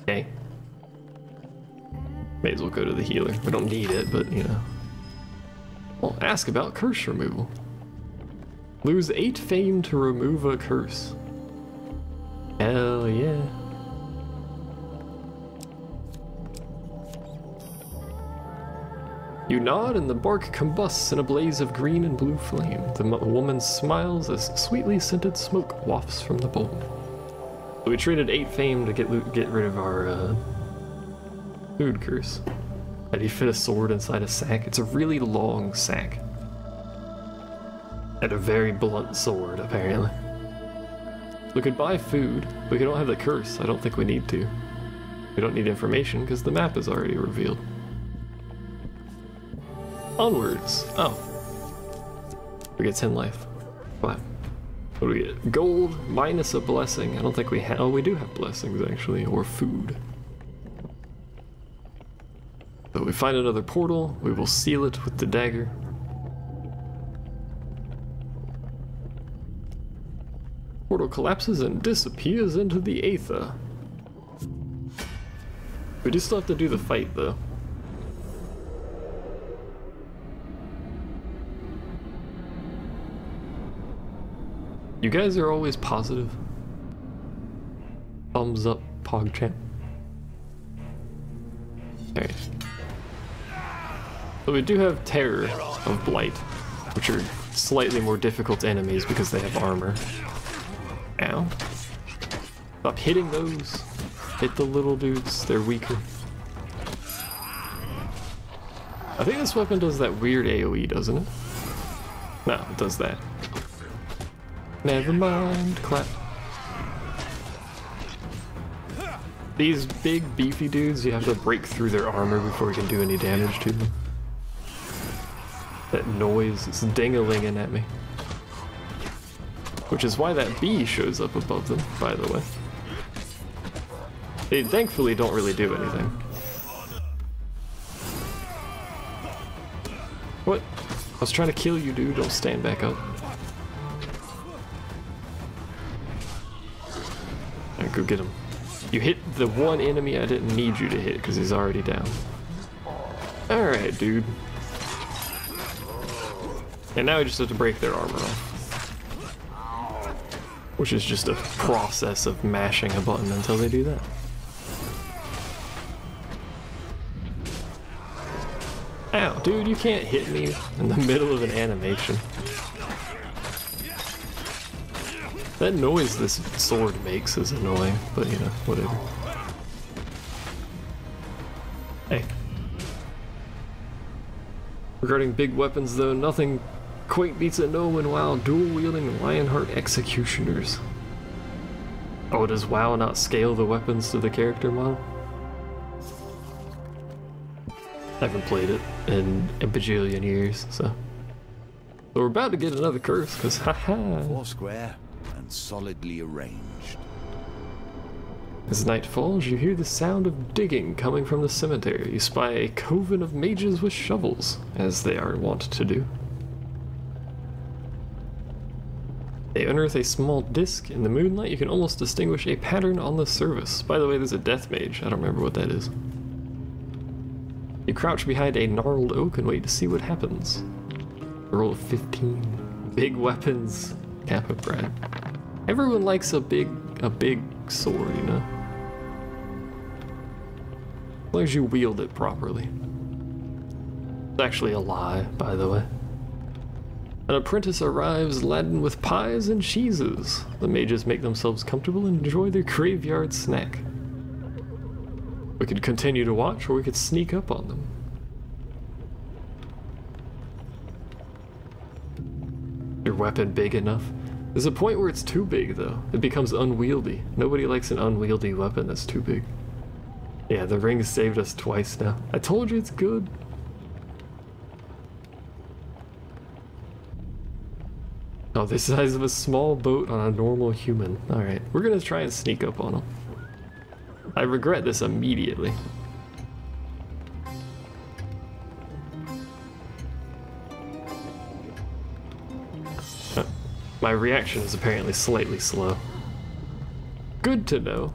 Okay. May as well go to the healer. We don't need it, but you know. Well, ask about curse removal. Lose 8 fame to remove a curse. Hell yeah. You nod and the bark combusts in a blaze of green and blue flame. The woman smiles as sweetly scented smoke wafts from the bowl. We traded 8 fame to get rid of our food curse. How do you fit a sword inside a sack? It's a really long sack. And a very blunt sword, apparently. We could buy food, but we don't have the curse. I don't think we need to. We don't need information because the map is already revealed. Onwards. Oh. We get 10 life. Wow. What do we get? Gold minus a blessing. I don't think we have. Oh, we do have blessings actually, or food. So we find another portal. We will seal it with the dagger. Portal collapses and disappears into the aether. We do still have to do the fight though. You guys are always positive. Thumbs up, PogChamp. Alright. But we do have Terror of Blight, which are slightly more difficult enemies because they have armor. Ow. Stop hitting those. Hit the little dudes, they're weaker. I think this weapon does that weird AoE, doesn't it? No, it does that. Never mind, clap. These big beefy dudes, you have to break through their armor before you can do any damage to them. That noise, it's ding-a-linging at me. Which is why that bee shows up above them, by the way. They thankfully don't really do anything. What? I was trying to kill you, dude. Don't stand back up. Alright, go get him. You hit the one enemy I didn't need you to hit because he's already down. Alright, dude. And now we just have to break their armor off. Which is just a process of mashing a button until they do that. Ow, dude, you can't hit me in the middle of an animation. That noise this sword makes is annoying, but you know, whatever. Hey. Regarding big weapons though, nothing quite beats a gnome while dual-wielding Lionheart executioners. Oh, does WoW not scale the weapons to the character model? I haven't played it in a bajillion years, so we're about to get another curse, because haha. 4 square and solidly arranged. As night falls, you hear the sound of digging coming from the cemetery. You spy a coven of mages with shovels, as they are wont to do. They unearth a small disc. In the moonlight, you can almost distinguish a pattern on the surface. By the way, there's a death mage. I don't remember what that is. You crouch behind a gnarled oak and wait to see what happens. Roll of 15. Big weapons. Kappa Brad. Everyone likes a big sword, you know? As long as you wield it properly. It's actually a lie, by the way. An apprentice arrives laden with pies and cheeses. The mages make themselves comfortable and enjoy their graveyard snack. We could continue to watch, or we could sneak up on them. Your weapon big enough? There's a point where it's too big, though. It becomes unwieldy. Nobody likes an unwieldy weapon that's too big. Yeah, the ring saved us twice now. I told you it's good. Oh, the size of a small boat on a normal human. Alright, we're gonna try and sneak up on him. I regret this immediately. My reaction is apparently slightly slow. Good to know.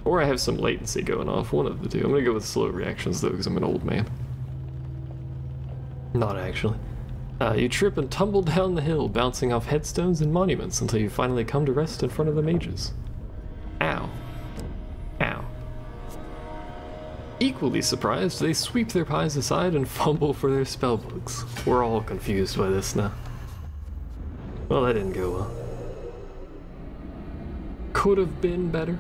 Or I have some latency going off, one of the two. I'm gonna go with slow reactions though, because I'm an old man. Not actually. You trip and tumble down the hill, bouncing off headstones and monuments until you finally come to rest in front of the mages. Ow. Ow. Equally surprised, they sweep their pies aside and fumble for their spellbooks. We're all confused by this now. Well, that didn't go well. could have been better.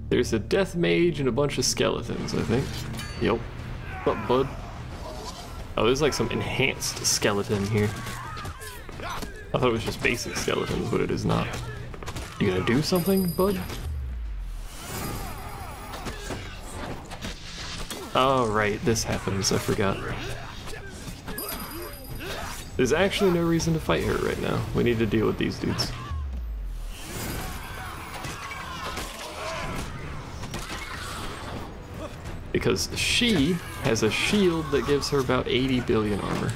There's a death mage and a bunch of skeletons, I think. Yep. What's up, bud? Oh, there's like some enhanced skeleton here. I thought it was just basic skeletons, but it is not. You gonna do something, bud? Oh, right, this happens, I forgot. There's actually no reason to fight her right now. We need to deal with these dudes. Because she has a shield that gives her about 80 billion armor.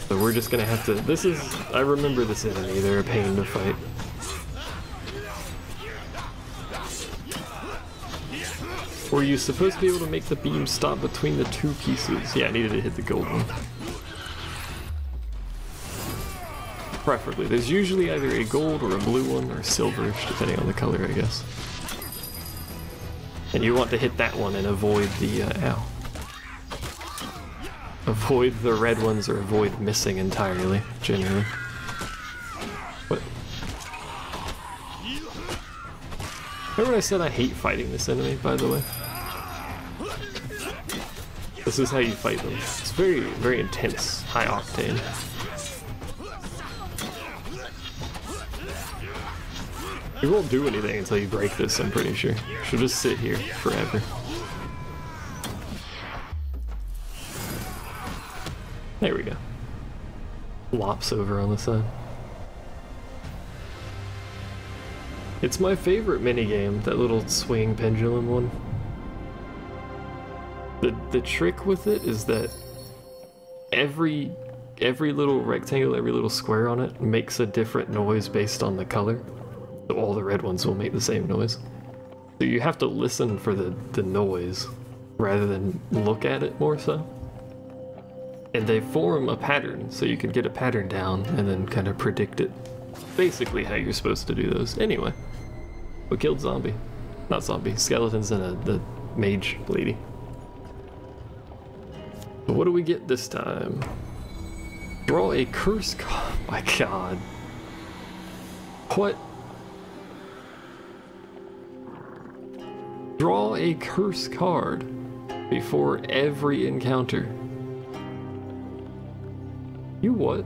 So we're just gonna have to, this is, I remember this enemy, they're a pain to fight. Were you supposed to be able to make the beam stop between the two pieces? Yeah, I needed to hit the gold one. Preferably. There's usually either a gold or a blue one, or silverish, depending on the color, I guess. And you want to hit that one and avoid the, ow. Avoid the red ones or avoid missing entirely, generally. What? Remember when I said I hate fighting this enemy, by the way? This is how you fight them. It's very, very intense, high octane. You won't do anything until you break this, I'm pretty sure. She'll just sit here forever. There we go. Flops over on the side. It's my favorite minigame, that little swing pendulum one. The trick with it is that every little rectangle, every little square on it makes a different noise based on the color. So all the red ones will make the same noise. So you have to listen for the noise rather than look at it more so. And they form a pattern, so you can get a pattern down and then kind of predict it. Basically how you're supposed to do those. Anyway, we killed zombie. Not zombie, skeletons and the mage lady. So what do we get this time? Draw a curse card. Oh my god. What? Draw a curse card before every encounter. You what?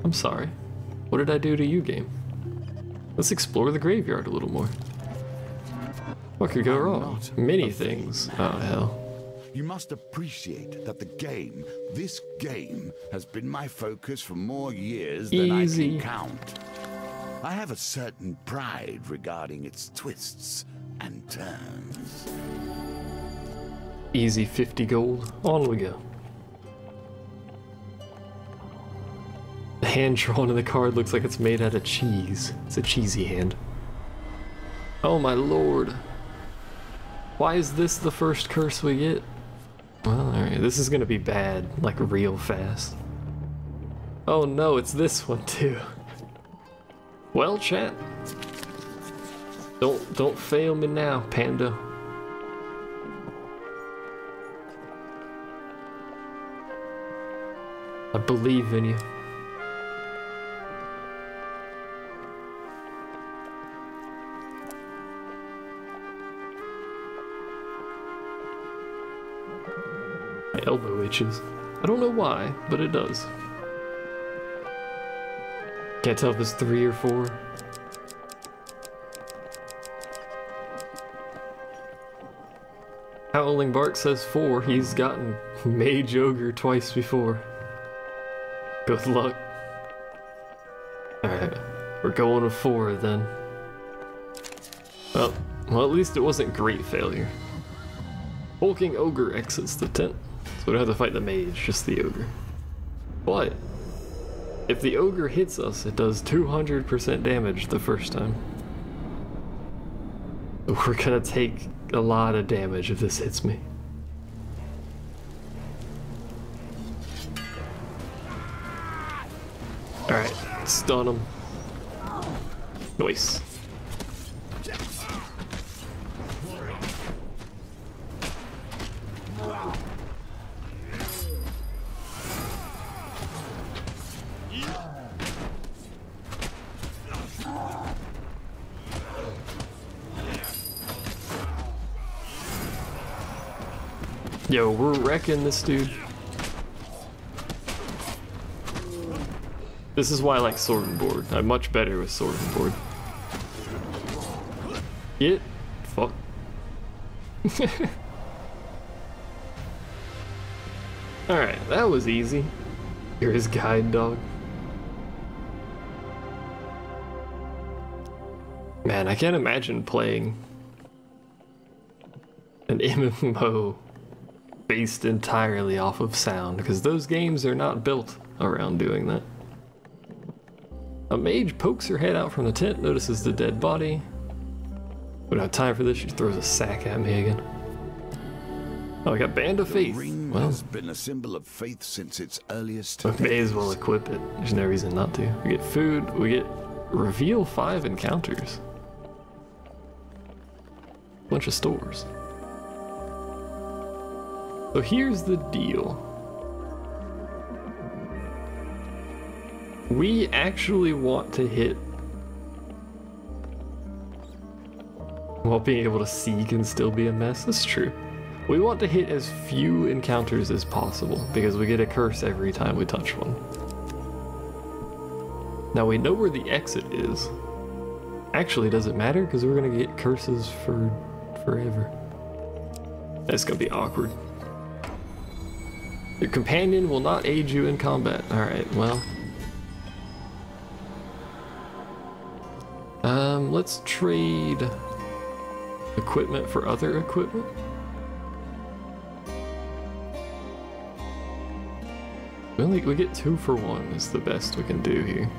I'm sorry. What did I do to you, game? Let's explore the graveyard a little more. What could go wrong? Many things. Oh, hell. You must appreciate that this game, has been my focus for more years than I can count. I have a certain pride regarding its twists and turns. Easy 50 gold. On we go. The hand drawn in the card looks like it's made out of cheese. It's a cheesy hand. Oh my lord. Why is this the first curse we get? Well, alright, this is gonna be bad, like real fast. Oh no, it's this one too. Well, chat. Don't fail me now, Panda. I believe in you. My elbow itches. I don't know why, but it does. Can't tell if it's 3 or 4. Howling Bark says 4. He's gotten Mage Ogre twice before. Good luck. Alright, we're going with 4 then. Well, at least it wasn't great failure. Hulking Ogre exits the tent, so we don't have to fight the mage, just the ogre. But if the ogre hits us, it does 200% damage the first time. We're gonna take a lot of damage if this hits me. Alright, stun him. Nice. Yo, we're wrecking this dude. This is why I like sword and board. I'm much better with sword and board. Get fuck. Alright, that was easy. You're his guide dog. Man, I can't imagine playing an MMO based entirely off of sound, because those games are not built around doing that. A mage pokes her head out from the tent, notices the dead body. We don't have time for this, she throws a sack at me again. Oh, I got Band of Faith. The ring Well, has been a symbol of faith since its earliest we may as well days. equip it. There's no reason not to. We get food, we get reveal 5 encounters. Bunch of stores. So here's the deal. We actually want to hit while being able to see can still be a mess. That's true. We want to hit as few encounters as possible because we get a curse every time we touch one. Now we know where the exit is. Actually, does it matter? Because we're gonna get curses for forever. That's gonna be awkward. Your companion will not aid you in combat. Alright, well. Let's trade equipment for other equipment. We get 2 for 1 is the best we can do here.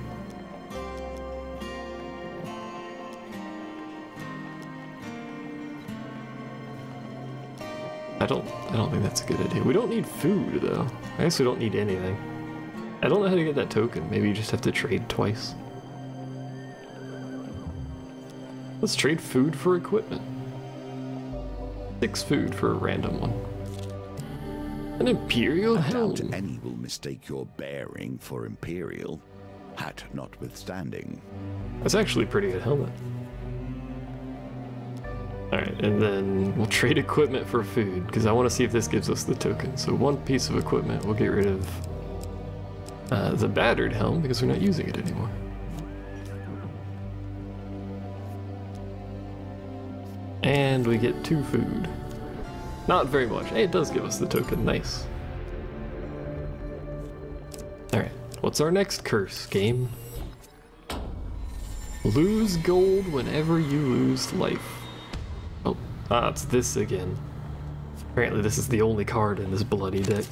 I don't think that's a good idea. We don't need food though. I guess we don't need anything. I don't know how to get that token. Maybe you just have to trade twice. Let's trade food for equipment. 6 food for a random one. An Imperial I helm. doubt any will mistake your bearing for Imperial, hat notwithstanding. That's actually a pretty good helmet. Alright, and then we'll trade equipment for food, because I want to see if this gives us the token. So 1 piece of equipment, we'll get rid of the battered helm, because we're not using it anymore. And we get 2 food. Not very much. Hey, it does give us the token, nice. Alright, what's our next curse, game? Lose gold whenever you lose life. Oh, it's this again. Apparently this is the only card in this bloody deck.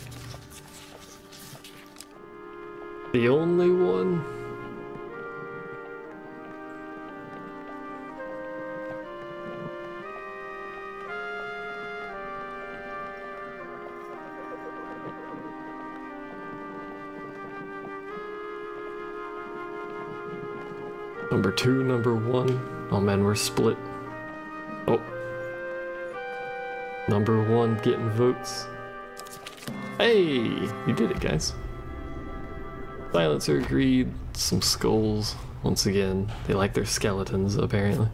The only one? Number 2, number 1. Oh man, we're split. Oh. Number 1 getting votes. Hey, you did it, guys. Silencer agreed. Some skulls. Once again, they like their skeletons, apparently.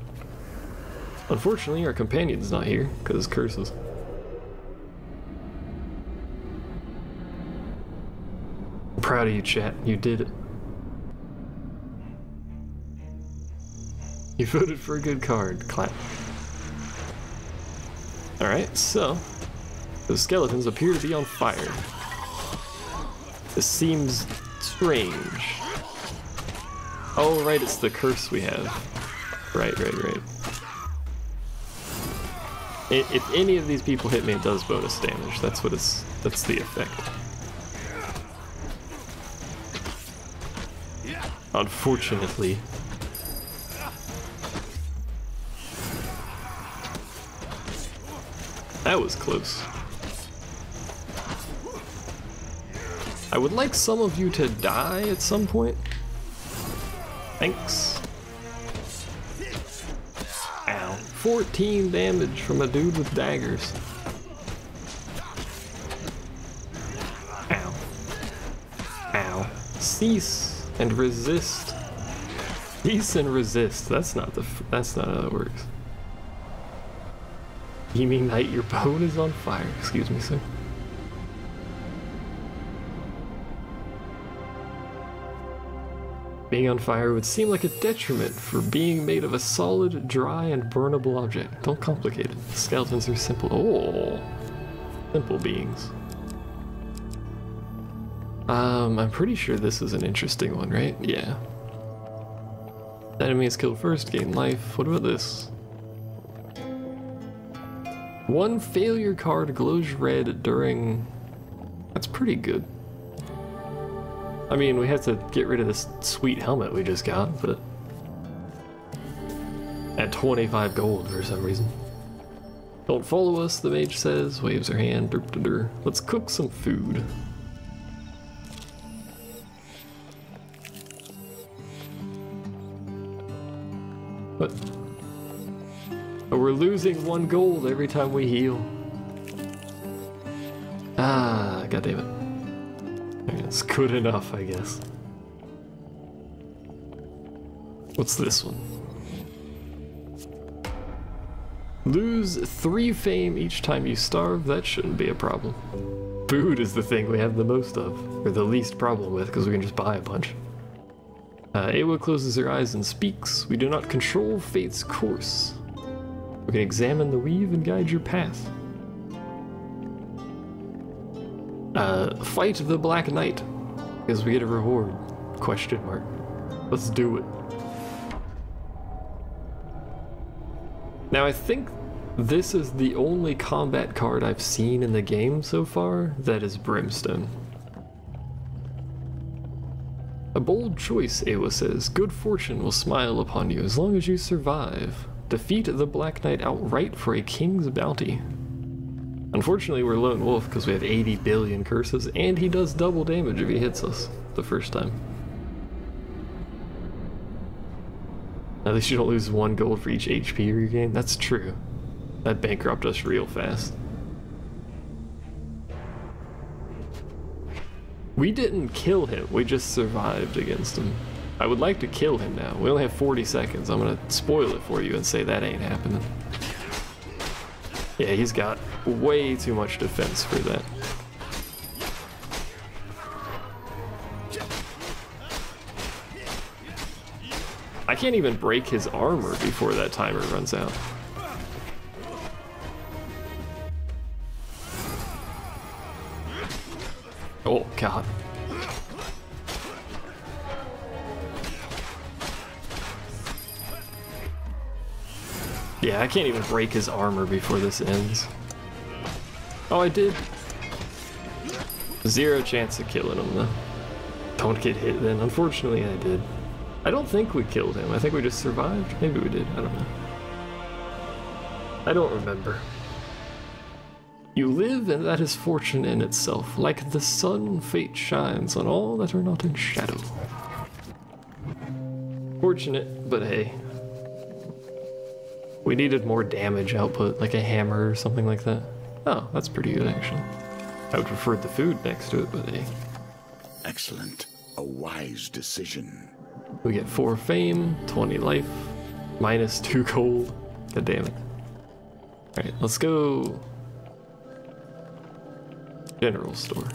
Unfortunately, our companion's not here, because curses. I'm proud of you, chat. You did it. You voted for a good card. Clap. Alright, so the skeletons appear to be on fire. This seems strange. Oh, right, it's the curse we have. Right. If any of these people hit me, it does bonus damage. That's the effect. Unfortunately. That was close. I would like some of you to die at some point. Thanks. Ow. 14 damage from a dude with daggers. Ow. Ow. Cease and resist. Cease and resist. That's not how it works. You mean Knight, your bone is on fire? Excuse me, sir. Being on fire would seem like a detriment for being made of a solid, dry, and burnable object. Don't complicate it. Skeletons are simple. Oh, simple beings. I'm pretty sure this is an interesting one, right? Yeah. Enemy is killed first, gain life. What about this? One failure card glows red during... That's pretty good. I mean, we have to get rid of this sweet helmet we just got, but... At 25 gold for some reason. Don't follow us, the mage says, waves her hand. Let's cook some food. What? Oh, we're losing 1 gold every time we heal. Ah, goddammit. It's good enough, I guess. What's this one? Lose 3 fame each time you starve. That shouldn't be a problem. Food is the thing we have the most of, or the least problem with, because we can just buy a bunch. Awa closes her eyes and speaks. We do not control fate's course. We can examine the weave and guide your path. Fight the Black Knight, because we get a reward. Question mark. Let's do it. Now I think this is the only combat card I've seen in the game so far that is Brimstone. A bold choice, Awa says. Good fortune will smile upon you as long as you survive. Defeat the Black Knight outright for a king's bounty. Unfortunately, we're Lone Wolf because we have 80 billion curses, and he does double damage if he hits us the first time. At least you don't lose 1 gold for each HP you regain. That's true. That bankrupt us real fast. We didn't kill him, we just survived against him. I would like to kill him now. We only have 40 seconds. I'm gonna spoil it for you and say that ain't happening. Yeah, he's got way too much defense for that. I can't even break his armor before that timer runs out. Oh, God. Yeah, I can't even break his armor before this ends. Oh, I did. 0 chance of killing him, though. Don't get hit then. Unfortunately, I did. I don't think we killed him. I think we just survived. Maybe we did. I don't know. I don't remember. You live, and that is fortune in itself. Like the sun, fate shines on all that are not in shadow. Fortunate, but hey. We needed more damage output, like a hammer or something like that. Oh, that's pretty good, actually. I would prefer the food next to it, but hey. Excellent. A wise decision. We get 4 fame, 20 life, minus 2 gold. God damn it. Alright, let's go... General store.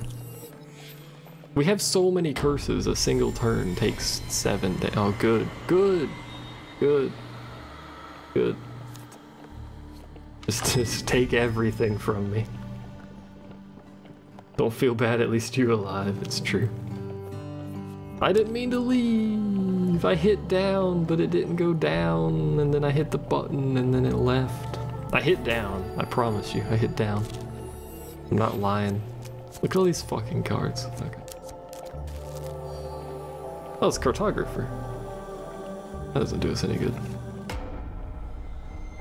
We have so many curses, a single turn takes 7 days. Oh, good. Good. Good. Good. Just take everything from me. Don't feel bad, at least you're alive, it's true. I didn't mean to leave. I hit down, but it didn't go down, and then I hit the button, and then it left. I hit down, I promise you, I hit down. I'm not lying. Look at all these fucking cards. Okay. Oh, it's cartographer. That doesn't do us any good.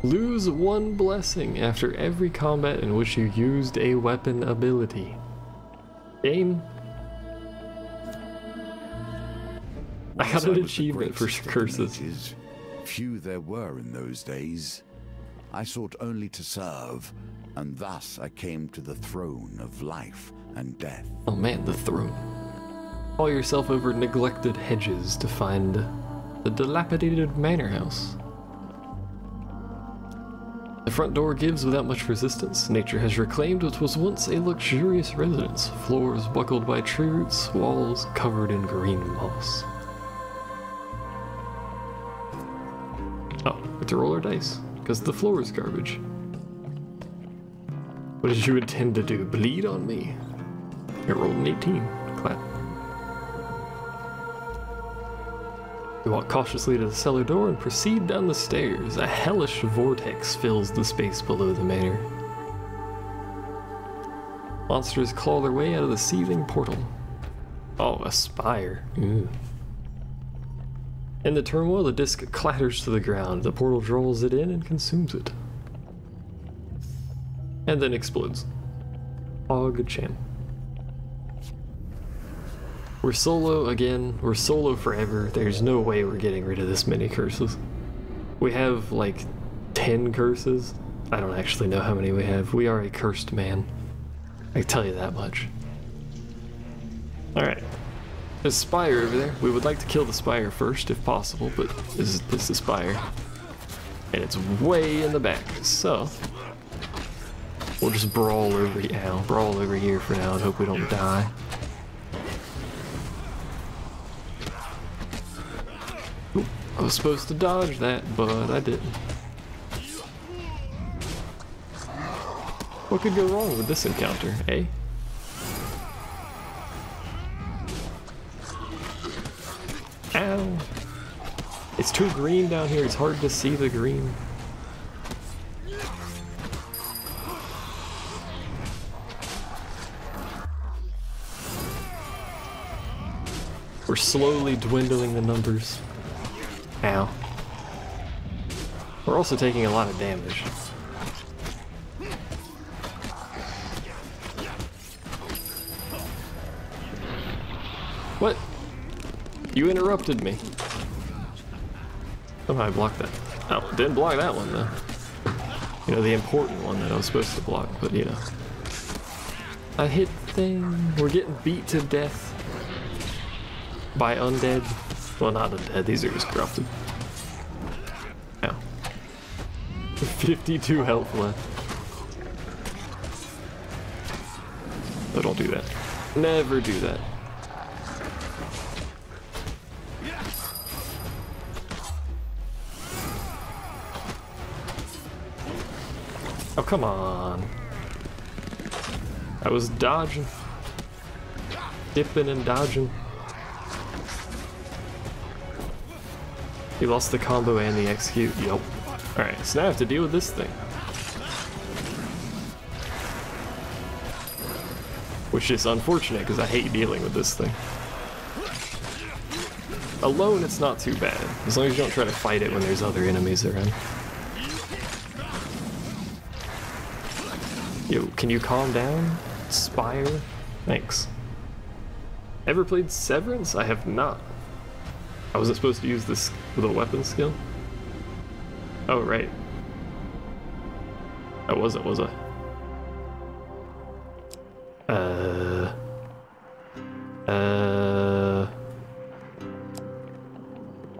Lose 1 blessing after every combat in which you used a weapon ability. Game. I got an achievement for curses. Few there were in those days. I sought only to serve, and thus I came to the throne of life and death. Oh man, the throne. Haul yourself over neglected hedges to find the dilapidated manor house. The front door gives without much resistance. Nature has reclaimed what was once a luxurious residence. Floors buckled by tree roots, walls covered in green moss. to roll our dice, because the floor is garbage. What did you intend to do? Bleed on me? I rolled an 18. Clap. We walk cautiously to the cellar door and proceed down the stairs. A hellish vortex fills the space below the manor. Monsters claw their way out of the seething portal. Oh, a spire. Ooh. In the turmoil, the disc clatters to the ground. The portal draws it in and consumes it. And then explodes. Pog-chan. We're solo again. We're solo forever. There's no way we're getting rid of this many curses. We have like 10 curses. I don't actually know how many we have. We are a cursed man. I can tell you that much. Alright. There's a spire over there. We would like to kill the spire first if possible, but this is the spire. And it's way in the back, so we'll just brawl over here for now and hope we don't die. Oop, I was supposed to dodge that, but I didn't. What could go wrong with this encounter, eh? Ow! It's too green down here, it's hard to see the green. We're slowly dwindling the numbers. Ow. We're also taking a lot of damage. What? You interrupted me. Somehow I blocked that. Oh, didn't block that one though. You know, the important one that I was supposed to block, but you know. I hit thing. We're getting beat to death by undead. Well, not undead, these are just corrupted. Ow. 52 health left. So don't do that. Never do that. Oh, come on. I was dodging. Dipping and dodging. He lost the combo and the execute. Yup. Alright, so now I have to deal with this thing. Which is unfortunate because I hate dealing with this thing. Alone, it's not too bad. As long as you don't try to fight it when there's other enemies around. Yo, can you calm down? Spire? Thanks. Ever played Severance? I have not. I wasn't supposed to use this with a weapon skill? Oh, right. I wasn't, was I?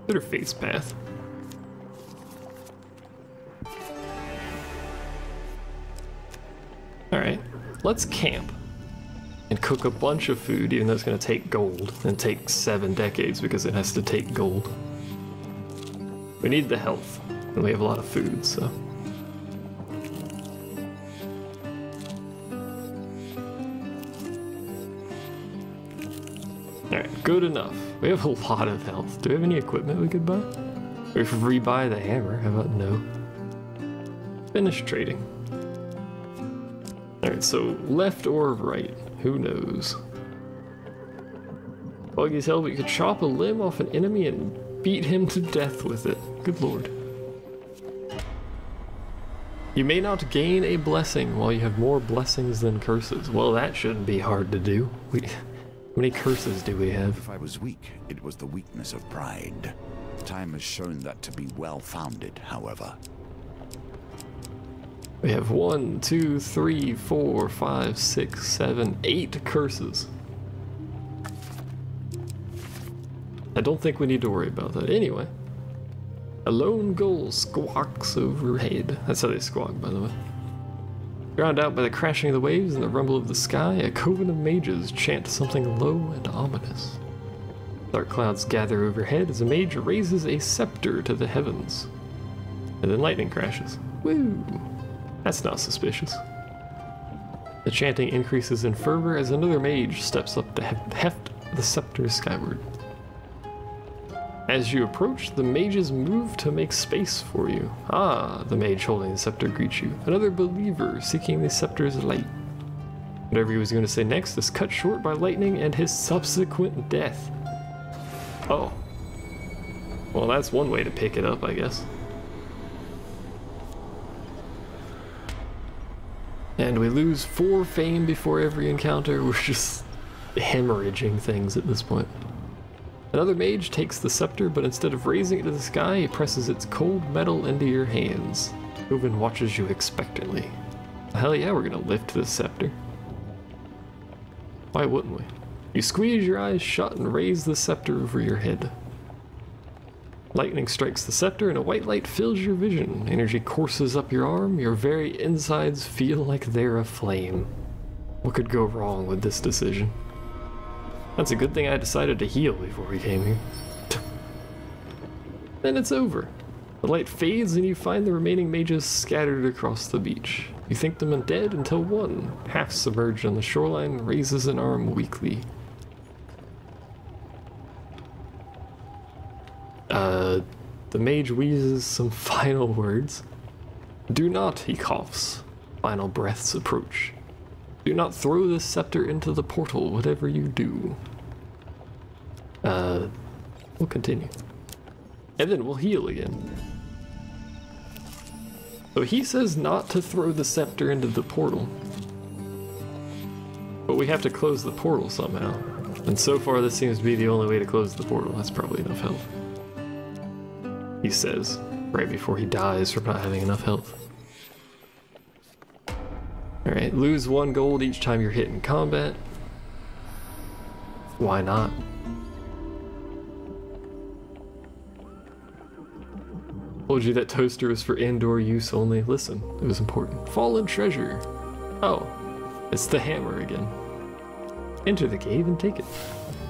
Better face path. Alright, let's camp and cook a bunch of food, even though it's going to take gold and take 7 decades because it has to take gold. We need the health, and we have a lot of food, so. Alright, good enough. We have a lot of health. Do we have any equipment we could buy? Or if we buy the hammer, how about no? Finish trading. Alright, so left or right? Who knows? Buggy as hell, but you could chop a limb off an enemy and beat him to death with it. Good lord. You may not gain a blessing while you have more blessings than curses. Well, that shouldn't be hard to do. How many curses do we have? If I was weak, it was the weakness of pride. Time has shown that to be well-founded, however. We have 1, 2, 3, 4, 5, 6, 7, 8 curses. I don't think we need to worry about that. Anyway. A lone gull squawks overhead. That's how they squawk, by the way. Drowned out by the crashing of the waves and the rumble of the sky, a coven of mages chant something low and ominous. Dark clouds gather overhead as a mage raises a scepter to the heavens. And then lightning crashes. Woo! That's not suspicious. The chanting increases in fervor as another mage steps up to heft the scepter skyward. As you approach, the mages move to make space for you. Ah, the mage holding the scepter greets you. Another believer seeking the scepter's light. Whatever he was going to say next is cut short by lightning and his subsequent death. Oh. Well, that's one way to pick it up, I guess. And we lose 4 fame before every encounter. We're just hemorrhaging things at this point. Another mage takes the scepter, but instead of raising it to the sky, he presses its cold metal into your hands. Oven watches you expectantly. Hell yeah, we're gonna lift this scepter. Why wouldn't we? You squeeze your eyes shut and raise the scepter over your head. Lightning strikes the scepter and a white light fills your vision. Energy courses up your arm, your very insides feel like they're aflame. What could go wrong with this decision? That's a good thing I decided to heal before we came here. Then it's over. The light fades and you find the remaining mages scattered across the beach. You think them undead until one, half submerged on the shoreline, raises an arm weakly. The mage wheezes some final words. Do not, he coughs. Final breaths approach. Do not throw this scepter into the portal, whatever you do. We'll continue. And then we'll heal again. So he says not to throw the scepter into the portal. But we have to close the portal somehow. And so far this seems to be the only way to close the portal. That's probably enough health. He says, right before he dies from not having enough health. Alright, lose 1 gold each time you're hit in combat. Why not? Told you that toaster was for indoor use only. Listen, it was important. Fallen treasure. Oh, it's the hammer again. Enter the cave and take it.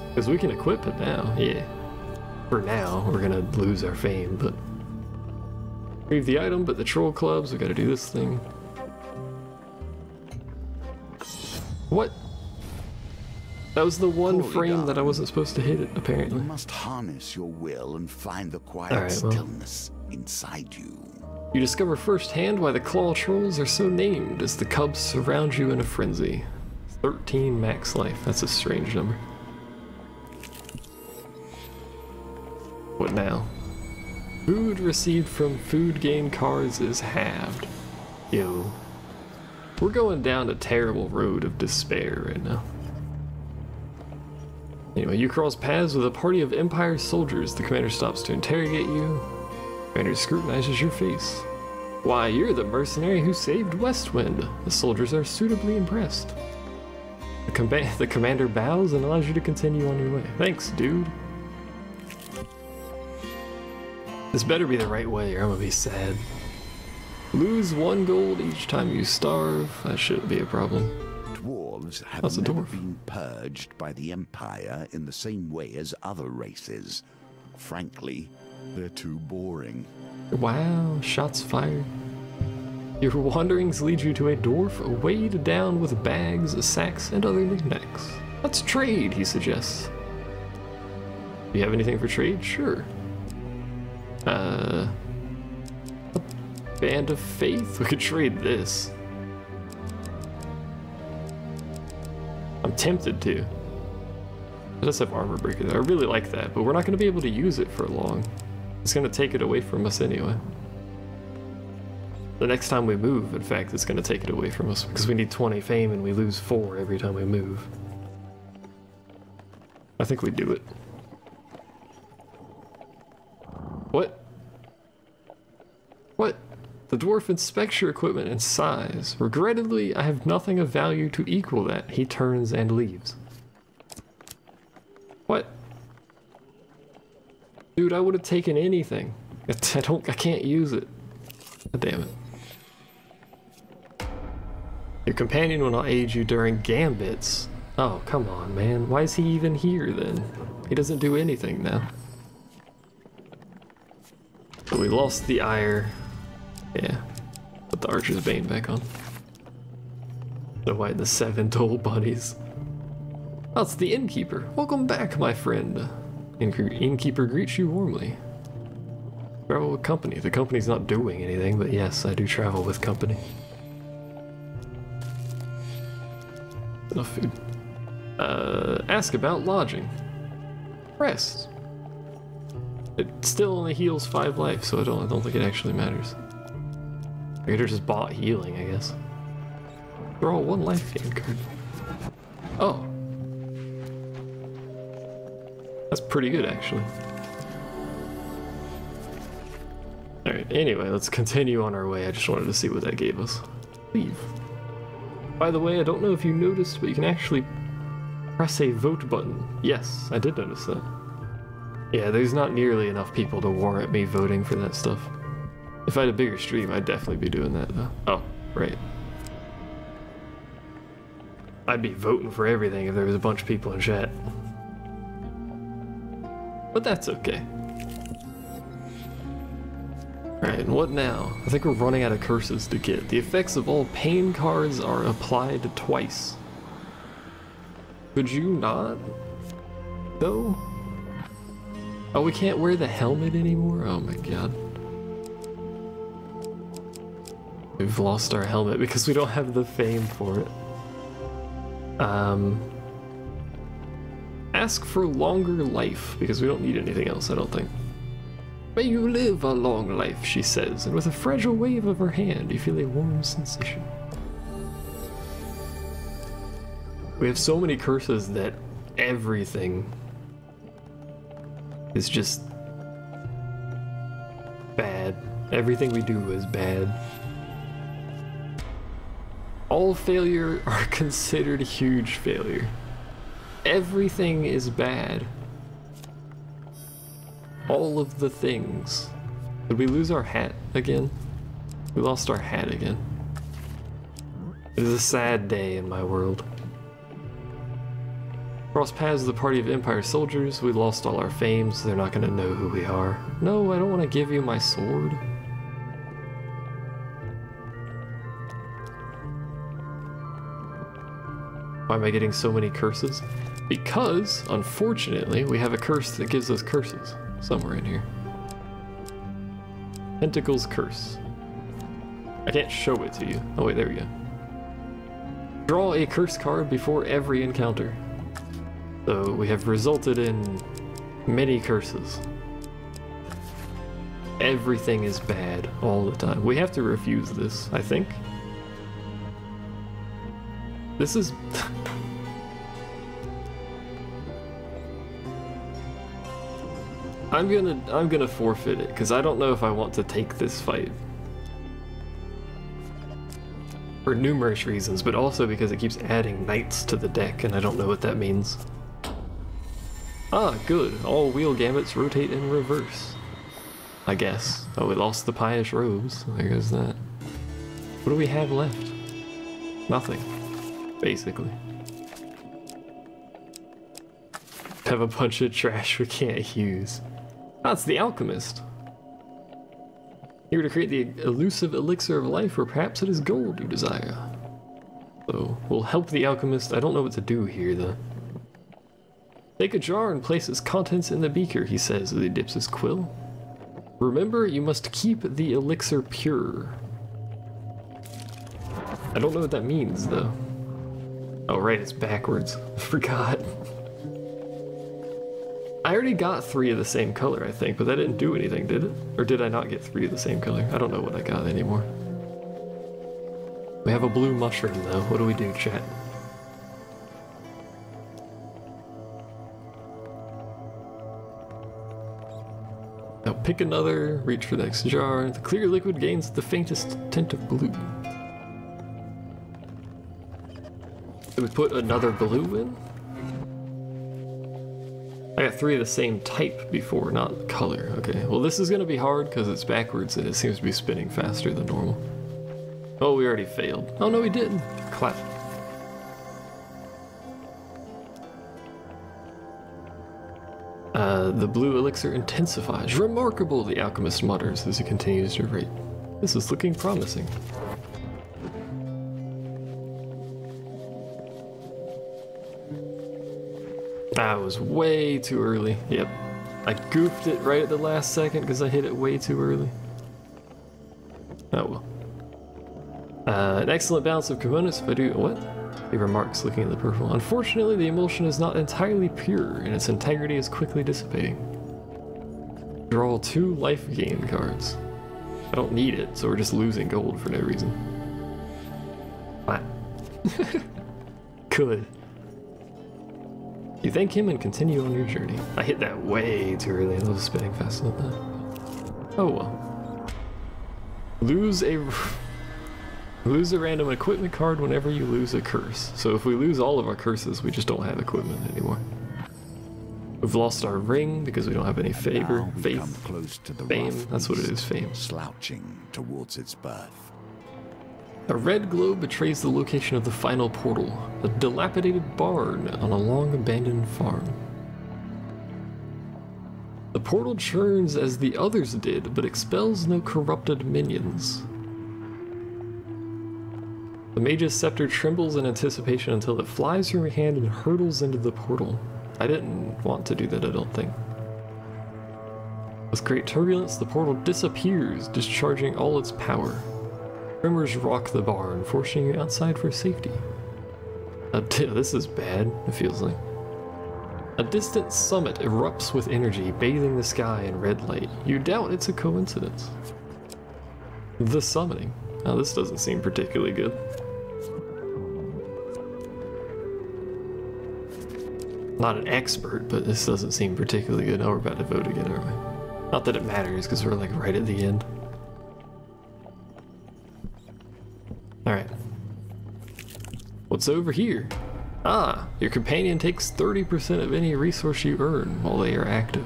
Because we can equip it now, yeah. For now, we're gonna lose our fame, but... Retrieve the item, but the troll clubs, we gotta do this thing. What? That was the one frame that I wasn't supposed to hit it, apparently. You must harness your will and find the quiet stillness inside you. You discover firsthand why the claw trolls are so named as the cubs surround you in a frenzy. 13 max life, that's a strange number. What now? Food received from food game cards is halved. Yo. We're going down a terrible road of despair right now. Anyway, you cross paths with a party of Empire soldiers. The commander stops to interrogate you. The commander scrutinizes your face. Why, you're the mercenary who saved Westwind. The soldiers are suitably impressed. The commander bows and allows you to continue on your way. Thanks, dude. This better be the right way or I'm gonna be sad. Lose 1 gold each time you starve. That shouldn't be a problem. Dwarves have never been purged by the Empire in the same way as other races. Frankly, they're too boring. Wow, shots fired. Your wanderings lead you to a dwarf weighed down with bags, sacks, and other knickknacks. Let's trade, he suggests. Do you have anything for trade? Sure. A Band of Faith? We could trade this. I'm tempted to. It does have armor breaker there. I really like that, but we're not going to be able to use it for long. It's going to take it away from us anyway. The next time we move, in fact, it's going to take it away from us because we need 20 fame and we lose 4 every time we move. I think we do it. What? What? The dwarf inspects your equipment and sighs. Regrettably, I have nothing of value to equal that. He turns and leaves. What? Dude, I would have taken anything. I can't use it. God damn it. Your companion will not aid you during gambits. Oh, come on, man. Why is he even here then? He doesn't do anything now. So we lost the ire. Yeah. Put the Archer's Bane back on. So why the 7 toll bunnies? Oh, it's the innkeeper. Welcome back, my friend. Innkeeper greets you warmly. Travel with company. The company's not doing anything, but yes, I do travel with company. Enough food. Ask about lodging. Rest. It still only heals 5 life, so I don't think it actually matters. I could have just bought healing, I guess. Draw 1 life gain card. Oh. That's pretty good, actually. Alright, anyway, let's continue on our way. I just wanted to see what that gave us. Leave. By the way, I don't know if you noticed, but you can actually press a vote button. Yes, I did notice that. Yeah, there's not nearly enough people to warrant me voting for that stuff. If I had a bigger stream, I'd definitely be doing that, though. Oh, right. I'd be voting for everything if there was a bunch of people in chat. But that's okay. Alright, and what now? I think we're running out of curses to get. The effects of all pain cards are applied twice. Could you not? Though? Oh, we can't wear the helmet anymore? Oh my god. We've lost our helmet because we don't have the fame for it. Ask for longer life, because we don't need anything else, I don't think. May you live a long life, she says, and with a fragile wave of her hand, you feel a warm sensation. We have so many curses that everything is just bad. Everything we do is bad. All failure are considered a huge failure. Everything is bad. All of the things. Did we lose our hat again? We lost our hat again. It is a sad day in my world. Cross paths with the party of Empire soldiers. We lost all our fame, so they're not going to know who we are. No, I don't want to give you my sword. Why am I getting so many curses? Because, unfortunately, we have a curse that gives us curses. Somewhere in here. Pentacles Curse. I can't show it to you. Oh wait, there we go. Draw a curse card before every encounter. So we have resulted in many curses. Everything is bad all the time. We have to refuse this, I think. This is... I'm gonna forfeit it, because I don't know if I want to take this fight. For numerous reasons, but also because it keeps adding knights to the deck, and I don't know what that means. Ah, good. All wheel gambits rotate in reverse. I guess. Oh, we lost the pious robes. There goes that. What do we have left? Nothing. Basically. Have a bunch of trash we can't use. Ah, it's the alchemist. Here to create the elusive elixir of life, or perhaps it is gold you desire. So, we'll help the alchemist. I don't know what to do here, though. Take a jar and place its contents in the beaker, he says as he dips his quill. Remember, you must keep the elixir pure. I don't know what that means, though. Oh, right, it's backwards. I forgot. I already got 3 of the same color, I think, but that didn't do anything, did it? Or did I not get 3 of the same color? I don't know what I got anymore. We have a blue mushroom, though. What do we do, chat? Now pick another, reach for the next jar. The clear liquid gains the faintest tint of blue. Did we put another blue in? I got 3 of the same type before, not color. Okay, well this is gonna be hard because it's backwards and it seems to be spinning faster than normal. Oh, we already failed. Oh no, we didn't. Clap. The blue elixir intensifies. Remarkable, the alchemist mutters as he continues to write. This is looking promising. That was way too early. Yep. I goofed it right at the last second because I hit it way too early. Oh well. An excellent balance of components if I do... What? He remarks, looking at the purple. Unfortunately, the emulsion is not entirely pure, and its integrity is quickly dissipating. Draw 2 life gain cards. I don't need it, so we're just losing gold for no reason. What? Good. You thank him and continue on your journey. I hit that way too early. I was spinning fast like that. Oh well. Lose a random equipment card whenever you lose a curse. So if we lose all of our curses, we just don't have equipment anymore. We've lost our ring because we don't have any favor, faith, close to the fame. That's what it is, fame. Slouching towards its birth. A red glow betrays the location of the final portal, a dilapidated barn on a long abandoned farm. The portal churns as the others did, but expels no corrupted minions. The mage's scepter trembles in anticipation until it flies from your hand and hurtles into the portal. I didn't want to do that, I don't think. With great turbulence, the portal disappears, discharging all its power. Tremors rock the barn, forcing you outside for safety. This is bad, it feels like. A distant summit erupts with energy, bathing the sky in red light. You doubt it's a coincidence. The summoning. Now this doesn't seem particularly good. Not an expert, but this doesn't seem particularly good. Now we're about to vote again, aren't we? Not that it matters, because we're like right at the end. Alright. What's over here? Ah, your companion takes 30% of any resource you earn while they are active.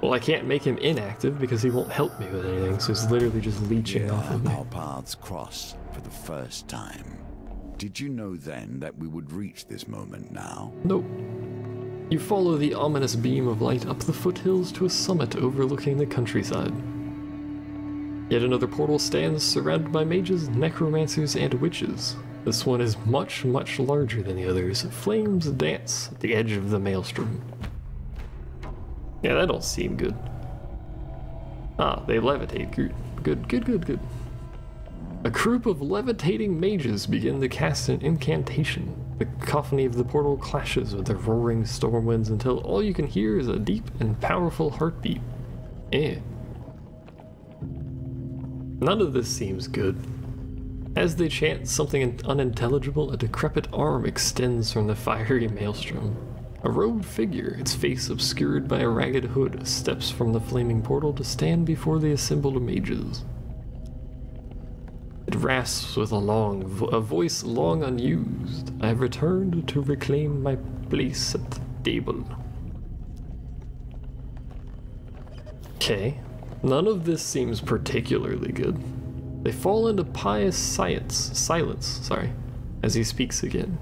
Well, I can't make him inactive because he won't help me with anything, so he's literally just leeching off of me. Our paths cross for the first time. Did you know then that we would reach this moment now? Nope. You follow the ominous beam of light up the foothills to a summit overlooking the countryside. Yet another portal stands surrounded by mages, necromancers, and witches. This one is much, much larger than the others. Flames dance at the edge of the maelstrom. Yeah, that don't seem good. Ah, they levitate. Good. A group of levitating mages begin to cast an incantation. The cacophony of the portal clashes with the roaring storm winds until all you can hear is a deep and powerful heartbeat. None of this seems good. As they chant something unintelligible, a decrepit arm extends from the fiery maelstrom. A robed figure, its face obscured by a ragged hood, steps from the flaming portal to stand before the assembled mages. It rasps with a voice long unused. I have returned to reclaim my place at the table. Okay. None of this seems particularly good. They fall into pious silence, as he speaks again.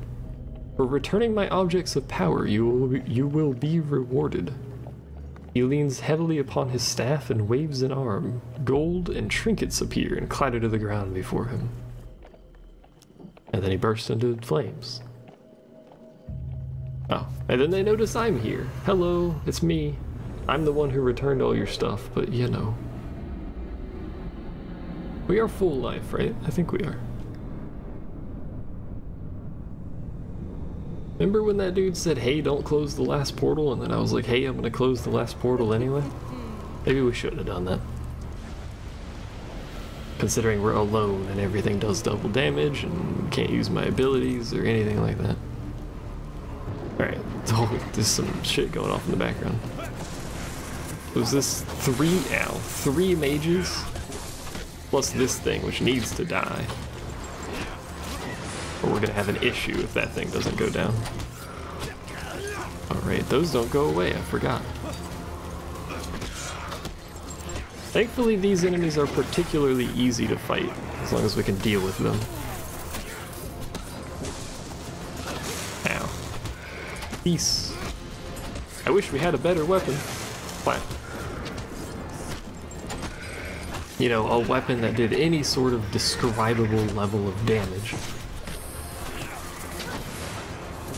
For returning my objects of power, you will be rewarded. He leans heavily upon his staff and waves an arm. Gold and trinkets appear and clatter to the ground before him. And then he bursts into flames. Oh, and then they notice I'm here. Hello, it's me. I'm the one who returned all your stuff, but you know. We are full life, right? I think we are. Remember when that dude said, hey, don't close the last portal, and then I was like, hey, I'm gonna close the last portal anyway? Maybe we shouldn't have done that. Considering we're alone and everything does double damage and can't use my abilities or anything like that. Alright, oh, there's some shit going off in the background. Was this three mages? Plus this thing, which needs to die. Or we're gonna have an issue if that thing doesn't go down. Alright, those don't go away, I forgot. Thankfully these enemies are particularly easy to fight, as long as we can deal with them. Ow. Peace. I wish we had a better weapon. Fine. you know, a weapon that did any sort of describable level of damage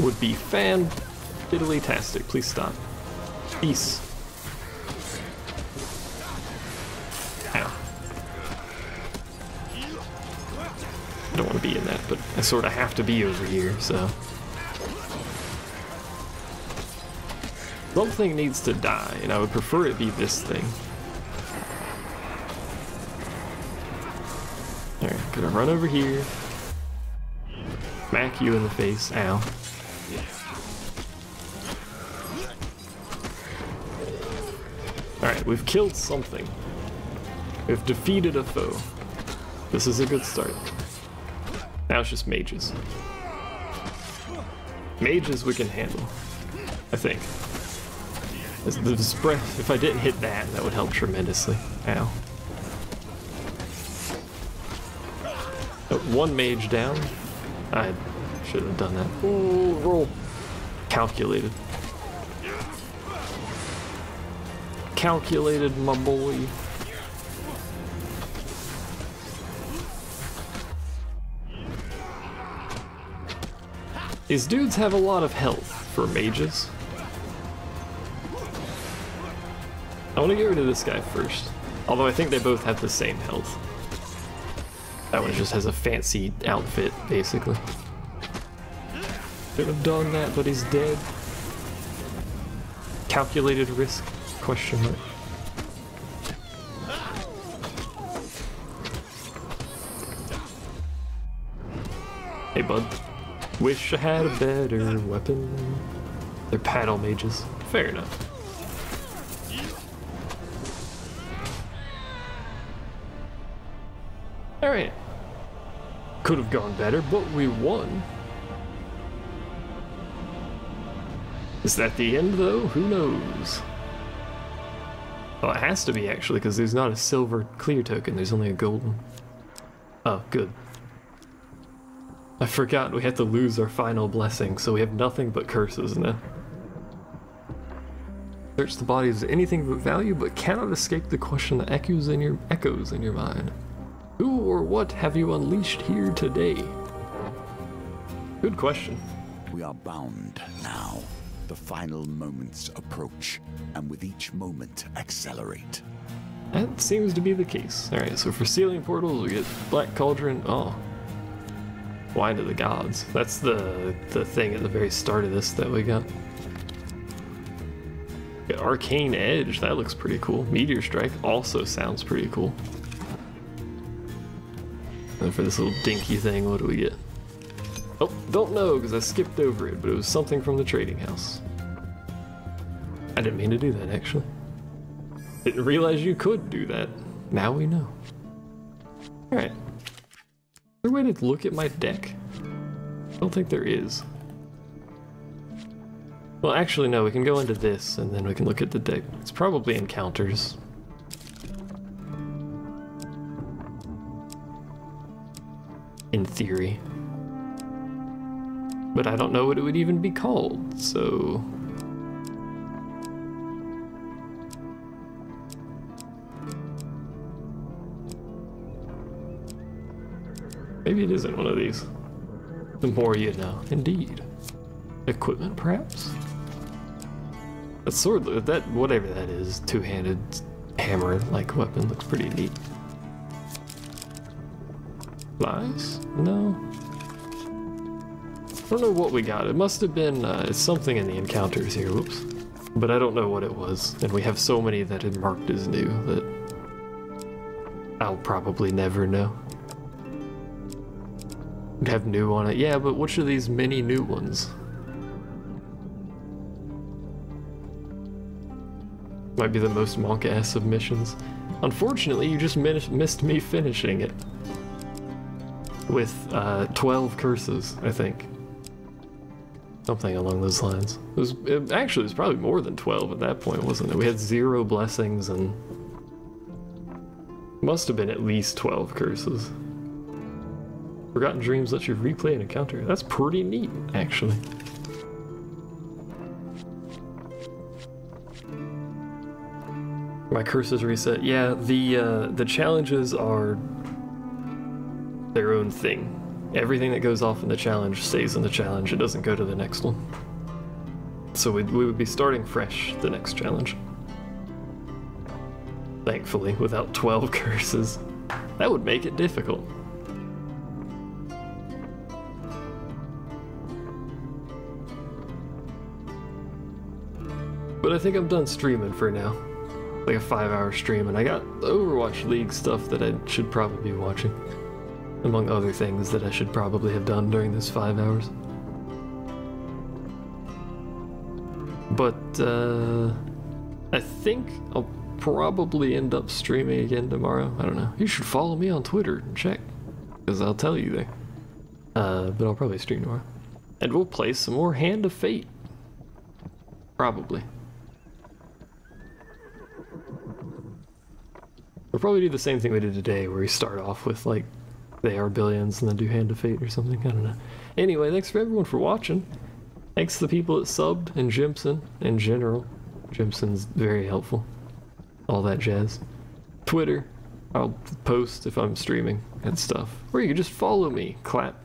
would be fan-fiddly-tastic. Please stop. Peace. Ow. I don't want to be in that, but I sort of have to be over here, so. Something needs to die, and I would prefer it be this thing. Alright, gonna run over here. Smack you in the face. Ow. Alright, we've killed something. We've defeated a foe. This is a good start. Now it's just mages. Mages we can handle, I think. If I didn't hit that, that would help tremendously. Ow. Oh, one mage down. I should have done that. Ooh, roll. Calculated. Calculated, my boy. These dudes have a lot of health for mages. I want to get rid of this guy first. Although I think they both have the same health. That one just has a fancy outfit, basically. Should have done that, but he's dead. Calculated risk? Question mark. Hey, bud. Wish I had a better weapon. They're paddle mages. Fair enough. Alright. Could have gone better, but we won. Is that the end, though? Who knows? Well, it has to be, actually, because there's not a silver clear token. There's only a gold one. Oh, good. I forgot we had to lose our final blessing, so we have nothing but curses now. Search the bodies of anything of value, but cannot escape the question that echoes in your mind. Who or what have you unleashed here today? Good question. We are bound now. The final moments approach, and with each moment accelerate. That seems to be the case. Alright, so for sealing portals, we get Black Cauldron. Oh. Wine of the Gods. That's the thing at the very start of this that we got. Got Arcane Edge. That looks pretty cool. Meteor Strike also sounds pretty cool. And for this little dinky thing, what do we get? Oh, don't know because I skipped over it, but it was something from the trading house. I didn't mean to do that, actually. Didn't realize you could do that. Now we know. Alright. Is there a way to look at my deck? I don't think there is. Well, actually, no, we can go into this, and then we can look at the deck. It's probably encounters. In theory. But I don't know what it would even be called, so... Maybe it isn't one of these. The more you know. Indeed. Equipment, perhaps? That sword, that whatever that is, two-handed hammer-like weapon looks pretty neat. Flies? No. I don't know what we got. It must have been it's something in the encounters here. Whoops. But I don't know what it was. And we have so many that are marked as new that I'll probably never know. We'd have new on it. Yeah, but which of these many new ones? Might be the most monk-ass submissions. Unfortunately, you just missed me finishing it. With 12 curses, I think. Something along those lines. Actually, it was probably more than 12 at that point, wasn't it? We had 0 blessings and... Must have been at least 12 curses. Forgotten Dreams lets you replay an encounter. That's pretty neat, actually. My curses reset. Yeah, the challenges are their own thing. Everything that goes off in the challenge stays in the challenge. It doesn't go to the next one. So we would be starting fresh the next challenge. Thankfully, without 12 curses. That would make it difficult. But I think I'm done streaming for now. Like a 5-hour stream, and I got Overwatch League stuff that I should probably be watching. Among other things that I should probably have done during this 5 hours. But, I think I'll probably end up streaming again tomorrow. I don't know. You should follow me on Twitter and check, because I'll tell you there. But I'll probably stream tomorrow. And we'll play some more Hand of Fate. Probably. We'll probably do the same thing we did today, where we start off with, like, the AR Billions and then do Hand of Fate or something. I don't know. Anyway, thanks for everyone for watching. Thanks to the people that subbed, and Jimson in general. Jimson's very helpful. All that jazz. Twitter, I'll post if I'm streaming and stuff. Or you can just follow me. Clap.